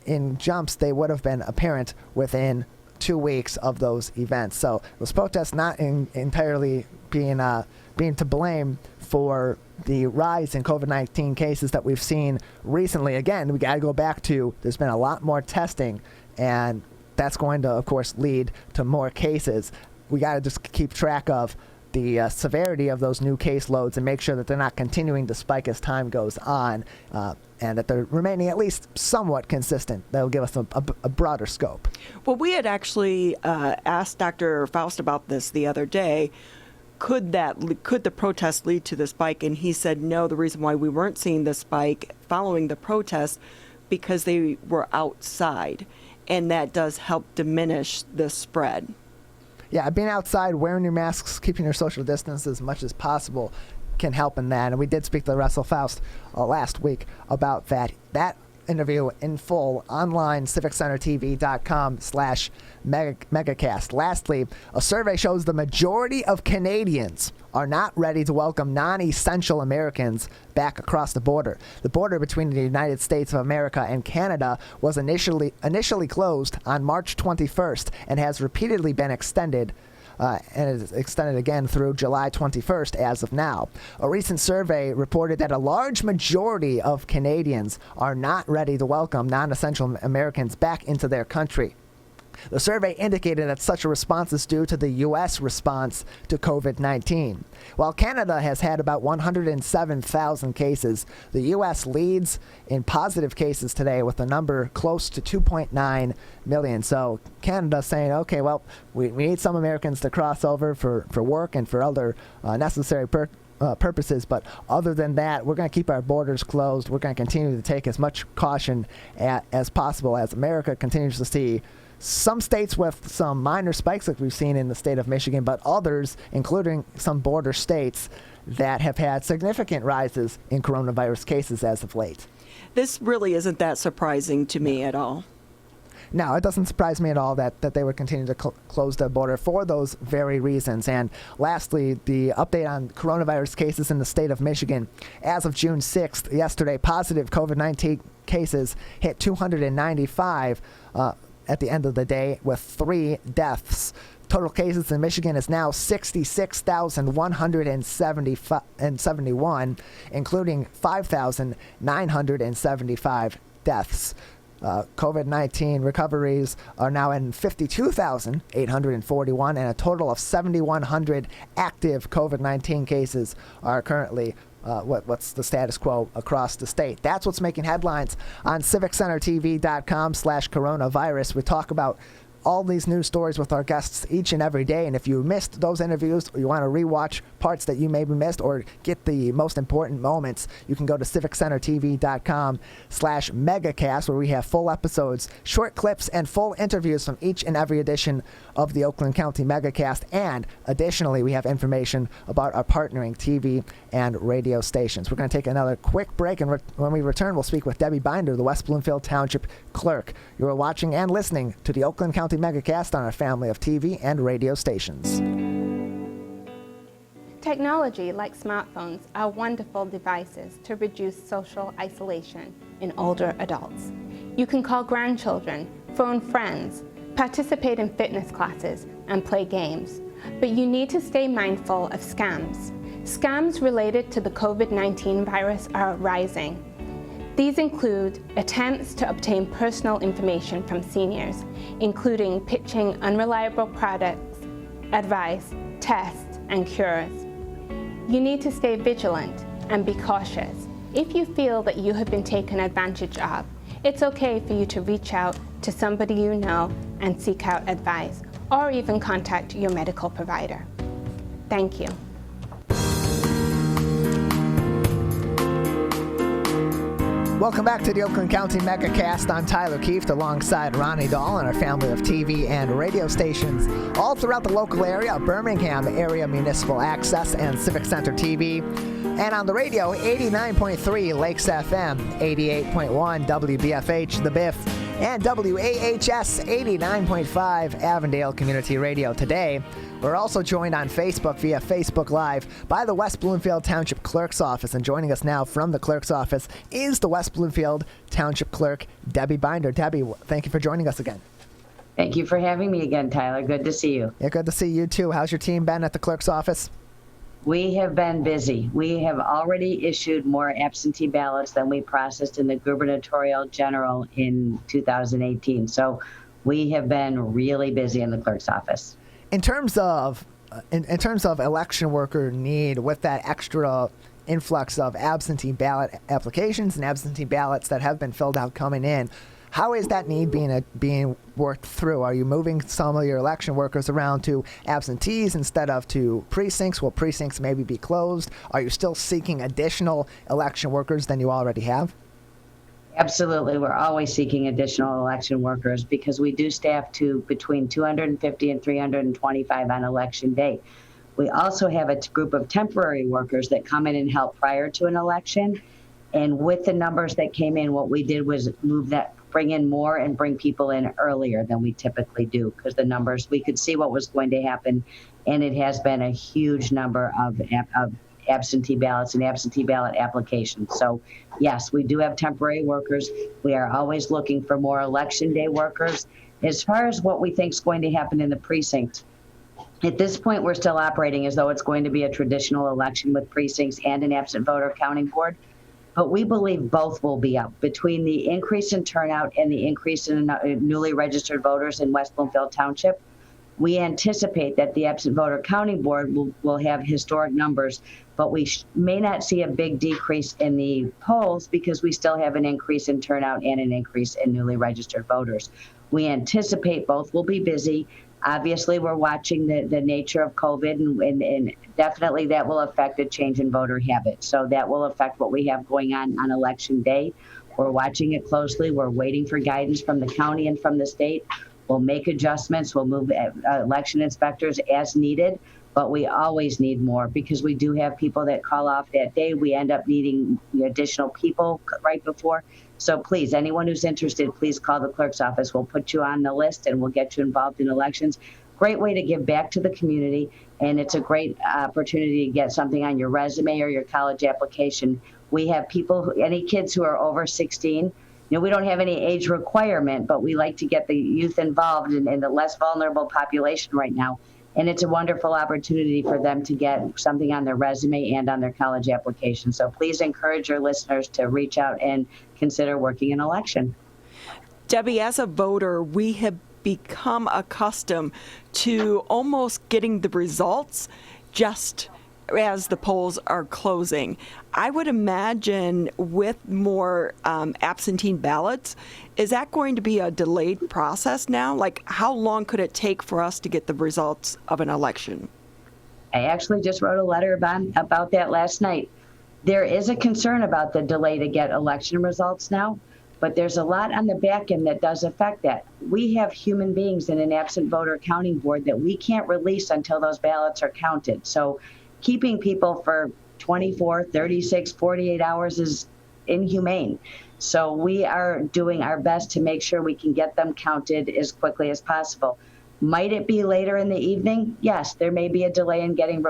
S1: in jumps, they would have been apparent within 2 weeks of those events. So those protests not entirely being to blame for the rise in COVID-19 cases that we've seen recently. Again, we got to go back to there's been a lot more testing, and that's going to, of course, lead to more cases. We got to just keep track of the severity of those new caseloads and make sure that they're not continuing to spike as time goes on, and that they're remaining at least somewhat consistent. That'll give us a broader scope.
S2: Well, we had actually asked Dr. Faust about this the other day. Could the protest lead to the spike? And he said no, the reason why we weren't seeing the spike following the protest because they were outside, and that does help diminish the spread.
S1: Yeah, being outside, wearing your masks, keeping your social distance as much as possible can help in that. And we did speak to Russell Faust last week about that. That interview in full online, civiccentertv.com/megacast. Lastly, a survey shows the majority of Canadians are not ready to welcome non-essential Americans back across the border. The border between the United States of America and Canada was initially closed on March 21st and has repeatedly been extended and is extended again through July 21st as of now. A recent survey reported that a large majority of Canadians are not ready to welcome non-essential Americans back into their country. The survey indicated that such a response is due to the U.S. response to COVID-19. While Canada has had about 107,000 cases, the U.S. leads in positive cases today with a number close to 2.9 million. So Canada's saying, okay, well, we need some Americans to cross over for work and for other necessary purposes, but other than that, we're going to keep our borders closed. We're going to continue to take as much caution as possible as America continues to see some states with some minor spikes like we've seen in the state of Michigan, but others, including some border states, that have had significant rises in coronavirus cases as of late.
S2: This really isn't that surprising to me at all.
S1: No, it doesn't surprise me at all that they would continue to close the border for those very reasons. And lastly, the update on coronavirus cases in the state of Michigan. As of June 6th, yesterday, positive COVID-19 cases hit 295 at the end of the day, with 3 deaths. Total cases in Michigan is now 66,171, including 5,975 deaths. COVID-19 recoveries are now in 52,841, and a total of 7,100 active COVID-19 cases are currently what's the status quo across the state. That's what's making headlines on civiccentertv.com/coronavirus. We talk about all these news stories with our guests each and every day, and if you missed those interviews or you want to rewatch parts that you maybe missed or get the most important moments, you can go to civiccentertv.com/megacast, where we have full episodes, short clips, and full interviews from each and every edition of the Oakland County Megacast. And additionally, we have information about our partnering TV and radio stations. We're going to take another quick break, and when we return, we'll speak with Debbie Binder, the West Bloomfield Township Clerk. You are watching and listening to the Oakland County Megacast on our family of TV and radio stations.
S14: Technology like smartphones are wonderful devices to reduce social isolation in older adults. You can call grandchildren, phone friends, participate in fitness classes, and play games. But you need to stay mindful of scams. Scams related to the COVID-19 virus are rising. These include attempts to obtain personal information from seniors, including pitching unreliable products, advice, tests, and cures. You need to stay vigilant and be cautious. If you feel that you have been taken advantage of, it's okay for you to reach out to somebody you know and seek out advice, or even contact your medical provider. Thank you.
S1: Welcome back to the Oakland County Megacast. I'm Tyler Kieft alongside Ronnie Dahl and our family of TV and radio stations all throughout the local area, Birmingham Area Municipal Access and Civic Center TV. And on the radio, 89.3 Lakes FM, 88.1 WBFH The Biff, and WAHS 89.5 Avondale Community Radio. Today, we're also joined on Facebook via Facebook Live by the West Bloomfield Township Clerk's Office. And joining us now from the Clerk's Office is the West Bloomfield Township Clerk, Debbie Binder. Debbie, thank you for joining us again.
S15: Thank you for having me again, Tyler. Good to see you.
S1: Yeah, good to see you too. How's your team been at the Clerk's Office?
S15: We have been busy. We have already issued more absentee ballots than we processed in the gubernatorial general in 2018. So we have been really busy in the clerk's office.
S1: In terms of election worker need, with that extra influx of absentee ballot applications and absentee ballots that have been filled out coming in, how is that need being worked through? Are you moving some of your election workers around to absentees instead of to precincts? Will precincts maybe be closed? Are you still seeking additional election workers than you already have?
S15: Absolutely. We're always seeking additional election workers because we do staff to between 250 and 325 on election day. We also have a group of temporary workers that come in and help prior to an election. And with the numbers that came in, what we did was bring in more and bring people in earlier than we typically do, because the numbers, we could see what was going to happen, and it has been a huge number of absentee ballots and absentee ballot applications. So yes, we do have temporary workers. We are always looking for more election day workers. As far as what we think is going to happen in the precinct, at this point, we're still operating as though it's going to be a traditional election with precincts and an absent voter counting board. but we believe both will be up. Between the increase in turnout and the increase in newly registered voters in West Bloomfield Township, we anticipate that the absent voter counting board will have historic numbers, but we may not see a big decrease in the polls because we still have an increase in turnout and an increase in newly registered voters. We anticipate both will be busy. Obviously, we're watching the nature of COVID, and definitely that will affect a change in voter habits. So that will affect what we have going on Election Day. We're watching it closely. We're waiting for guidance from the county and from the state. We'll make adjustments. We'll move election inspectors as needed, but we always need more because we do have people that call off that day. We end up needing additional people right before. So please, anyone who's interested, please call the clerk's office. We'll put you on the list and we'll get you involved in elections. Great way to give back to the community, and it's a great opportunity to get something on your resume or your college application. We have people, any kids who are over 16, we don't have any age requirement, but we like to get the youth involved in the less vulnerable population right now. And it's a wonderful opportunity for them to get something on their resume and on their college application. So please encourage your listeners to reach out and consider working an election.
S2: Debbie, as a voter, we have become accustomed to almost getting the results just as the polls are closing. I would imagine with more absentee ballots, is that going to be a delayed process now? Like, how long could it take for us to get the results of an election?
S15: I actually just wrote a letter about that last night. There is a concern about the delay to get election results now, but there's a lot on the back end that does affect that. We have human beings in an absent voter counting board that we can't release until those ballots are counted. So keeping people for 24, 36, 48 hours is inhumane. So we are doing our best to make sure we can get them counted as quickly as possible. Might it be later in the evening? Yes, there may be a delay in getting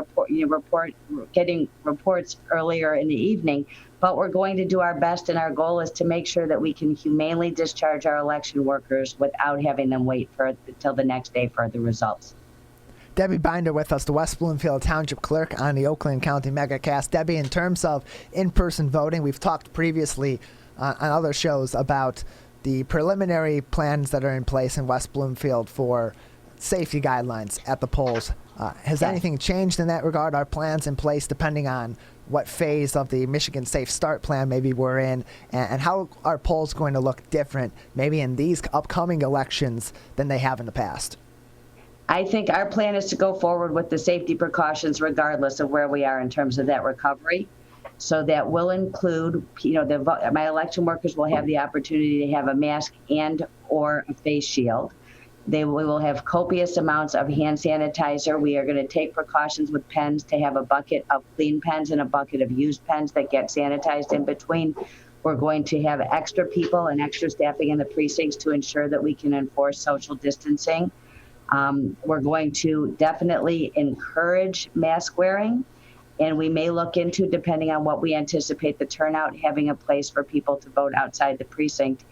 S15: reports earlier in the evening, but we're going to do our best, and our goal is to make sure that we can humanely discharge our election workers without having them wait until the next day for the results.
S1: Debbie Binder with us, the West Bloomfield Township Clerk on the Oakland County Megacast. Debbie, in terms of in-person voting, we've talked previously on other shows about the preliminary plans that are in place in West Bloomfield for safety guidelines at the polls. Has anything changed in that regard? Are plans in place depending on what phase of the Michigan Safe Start plan maybe we're in? And how are polls going to look different maybe in these upcoming elections than they have in the past?
S15: I think our plan is to go forward with the safety precautions regardless of where we are in terms of that recovery. So that will include, my election workers will have the opportunity to have a mask and or a face shield. We will have copious amounts of hand sanitizer. We are going to take precautions with pens to have a bucket of clean pens and a bucket of used pens that get sanitized in between. We're going to have extra people and extra staffing in the precincts to ensure that we can enforce social distancing. We're going to definitely encourage mask wearing, and we may look into, depending on what we anticipate the turnout, having a place for people to vote outside the precinct,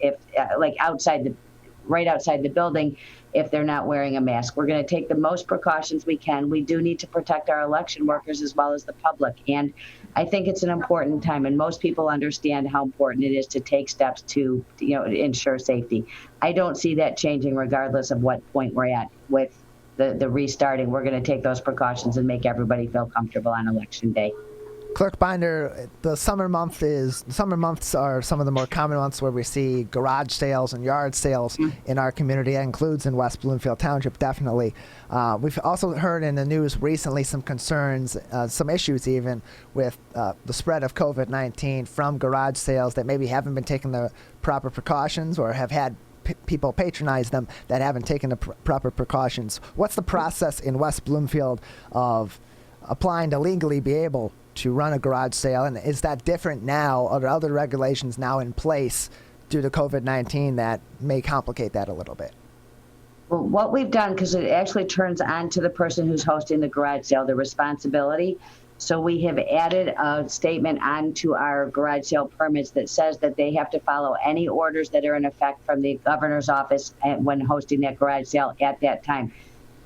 S15: right outside the building, if they're not wearing a mask. We're going to take the most precautions we can. We do need to protect our election workers as well as the public, and I think it's an important time, and most people understand how important it is to take steps to ensure safety. I don't see that changing regardless of what point we're at with the restarting. We're going to take those precautions and make everybody feel comfortable on Election Day.
S1: Clerk Binder, the summer months are some of the more common months where we see garage sales and yard sales in our community. That includes in West Bloomfield Township, definitely. We've also heard in the news recently some concerns, some issues even, with the spread of COVID-19 from garage sales that maybe haven't been taking the proper precautions or have had people patronize them that haven't taken the proper precautions. What's the process in West Bloomfield of applying to legally be able to run a garage sale, and is that different now? Are there other regulations now in place due to COVID-19 that may complicate that a little bit?
S15: Well, what we've done, because it actually turns on to the person who's hosting the garage sale, the responsibility. So we have added a statement onto our garage sale permits that says that they have to follow any orders that are in effect from the governor's office when hosting that garage sale at that time.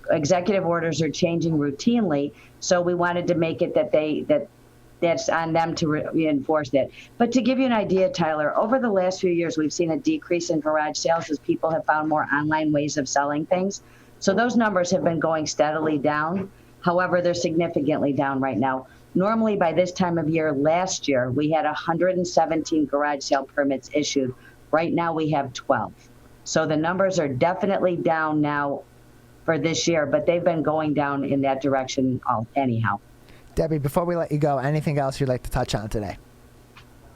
S15: Executive orders are changing routinely, so we wanted to make it that that's on them to reinforce that. But to give you an idea, Tyler, over the last few years, we've seen a decrease in garage sales as people have found more online ways of selling things. So those numbers have been going steadily down. However, they're significantly down right now. Normally, by this time of year last year, we had 117 garage sale permits issued. Right now, we have 12. So the numbers are definitely down now for this year, but they've been going down in that direction anyhow.
S1: Debbie, before we let you go, anything else you'd like to touch on today?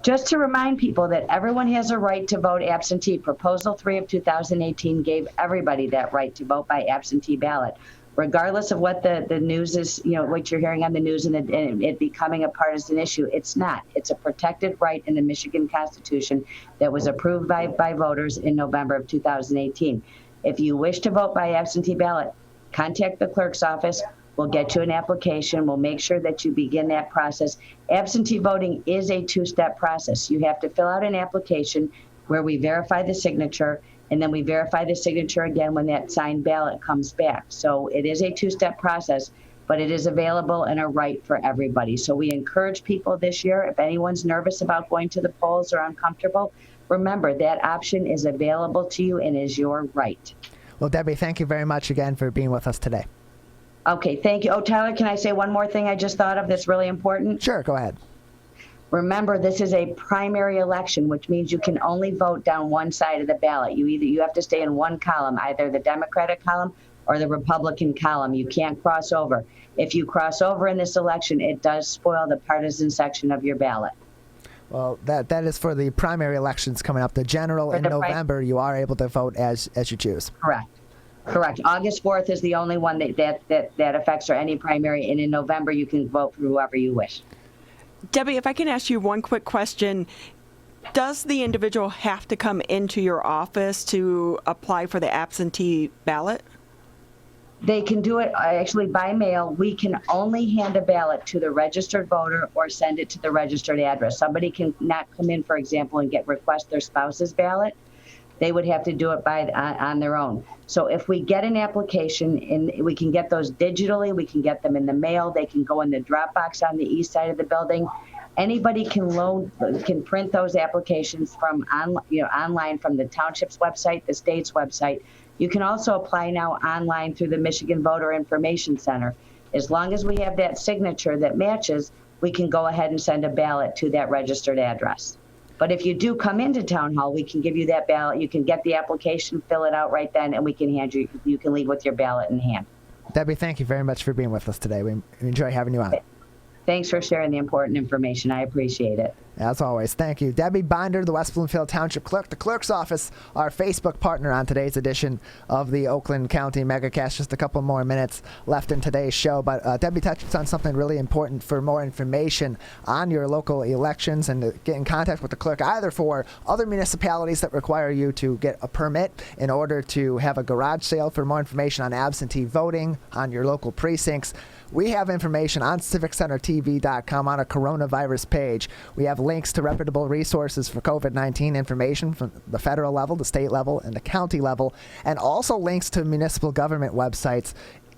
S15: Just to remind people that everyone has a right to vote absentee. Proposal 3 of 2018 gave everybody that right to vote by absentee ballot. Regardless of what the news is, what you're hearing on the news and it becoming a partisan issue, it's not. It's a protected right in the Michigan Constitution that was approved by voters in November of 2018. If you wish to vote by absentee ballot, contact the clerk's office. We'll get you an application. We'll make sure that you begin that process. Absentee voting is a two-step process. You have to fill out an application where we verify the signature, and then we verify the signature again when that signed ballot comes back. So it is a two-step process, but it is available and a right for everybody. So we encourage people this year, if anyone's nervous about going to the polls or uncomfortable, remember that option is available to you and is your right.
S1: Well, Debbie, thank you very much again for being with us today.
S15: Okay, thank you. Oh, Tyler, can I say one more thing I just thought of that's really important?
S1: Sure, go ahead.
S15: Remember, this is a primary election, which means you can only vote down one side of the ballot. You have to stay in one column, either the Democratic column or the Republican column. You can't cross over. If you cross over in this election, it does spoil the partisan section of your ballot.
S1: Well, that is for the primary elections coming up. The general in November, you are able to vote as you choose.
S15: Correct. August 4th is the only one that affects or any primary, and in November you can vote for whoever you wish.
S2: Debbie, if I can ask you one quick question. Does the individual have to come into your office to apply for the absentee ballot?
S15: They can do it actually by mail. We can only hand a ballot to the registered voter or send it to the registered address. Somebody can not come in, for example, and request their spouse's ballot. They would have to do it on their own. So if we get an application, and we can get those digitally, we can get them in the mail, they can go in the drop box on the east side of the building. Anybody can print those applications from online from the Township's website, the state's website. You can also apply now online through the Michigan Voter Information Center. As long as we have that signature that matches, we can go ahead and send a ballot to that registered address. But if you do come into Town Hall, we can give you that ballot. You can get the application, fill it out right then, and we can hand you can leave with your ballot in hand.
S1: Debbie, thank you very much for being with us today. We enjoy having you on.
S15: Thanks for sharing the important information. I appreciate it.
S1: As always, thank you. Debbie Binder, the West Bloomfield Township Clerk, the Clerk's Office, our Facebook partner on today's edition of the Oakland County Megacast. Just a couple more minutes left in today's show, but Debbie touched on something really important. For more information on your local elections and to get in contact with the clerk, either for other municipalities that require you to get a permit in order to have a garage sale, for more information on absentee voting on your local precincts, we have information on civiccentertv.com on a coronavirus page. We have links to reputable resources for COVID-19 information from the federal level, the state level, and the county level, and also links to municipal government websites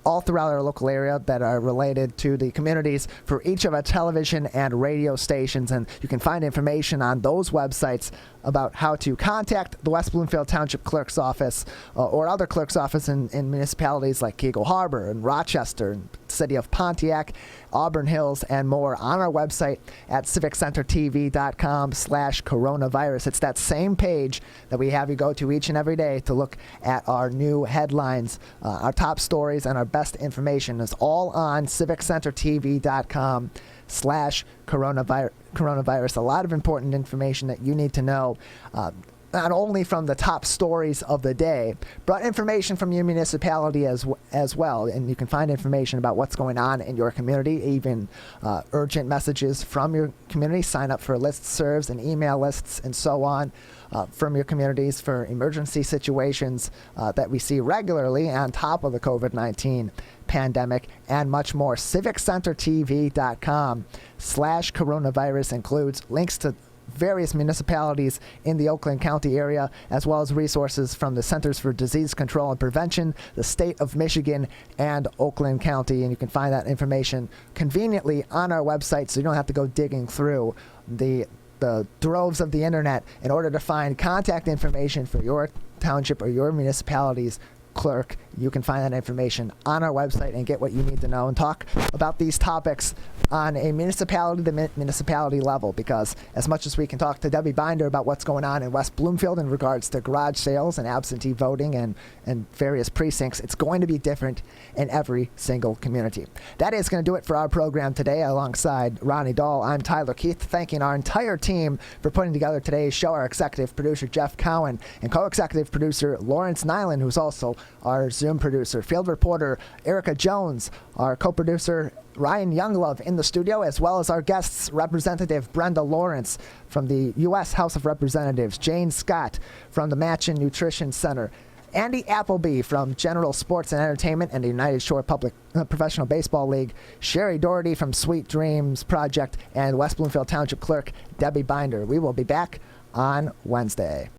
S1: all throughout our local area that are related to the communities for each of our television and radio stations. And you can find information on those websites about how to contact the West Bloomfield Township Clerk's Office or other clerk's office in municipalities like Keagle Harbor and Rochester and the city of Pontiac, Auburn Hills, and more on our website at civiccentertv.com/coronavirus. It's that same page that we have you go to each and every day to look at our new headlines, our top stories, and our best information. It's all on civiccentertv.com/coronavirus. A lot of important information that you need to know, not only from the top stories of the day, but information from your municipality as well. And you can find information about what's going on in your community, even urgent messages from your community. Sign up for listservs and email lists and so on from your communities for emergency situations that we see regularly on top of the COVID-19 pandemic, and much more. civiccentertv.com/coronavirus includes links to various municipalities in the Oakland County area, as well as resources from the Centers for Disease Control and Prevention, the State of Michigan, and Oakland County. And you can find that information conveniently on our website, so you don't have to go digging through the droves of the internet in order to find contact information for your township or your municipality's clerk. You can find that information on our website and get what you need to know and talk about these topics on a municipality to municipality level, because as much as we can talk to Debbie Binder about what's going on in West Bloomfield in regards to garage sales and absentee voting and various precincts, it's going to be different in every single community. That is going to do it for our program today. Alongside Ronnie Dahl, I'm Tyler Keith, thanking our entire team for putting together today's show, our executive producer Jeff Cowan and co-executive producer Lawrence Nyland, who's also our Zoom producer, field reporter Erica Jones, our co-producer Ryan Younglove in the studio, as well as our guests, Representative Brenda Lawrence from the U.S. House of Representatives, Jane Scott from the Match and Nutrition Center, Andy Appleby from General Sports and Entertainment and the United Shore Public Professional Baseball League, Sherry Doherty from Sweet Dreams Project, and West Bloomfield Township Clerk Debbie Binder. We will be back on Wednesday.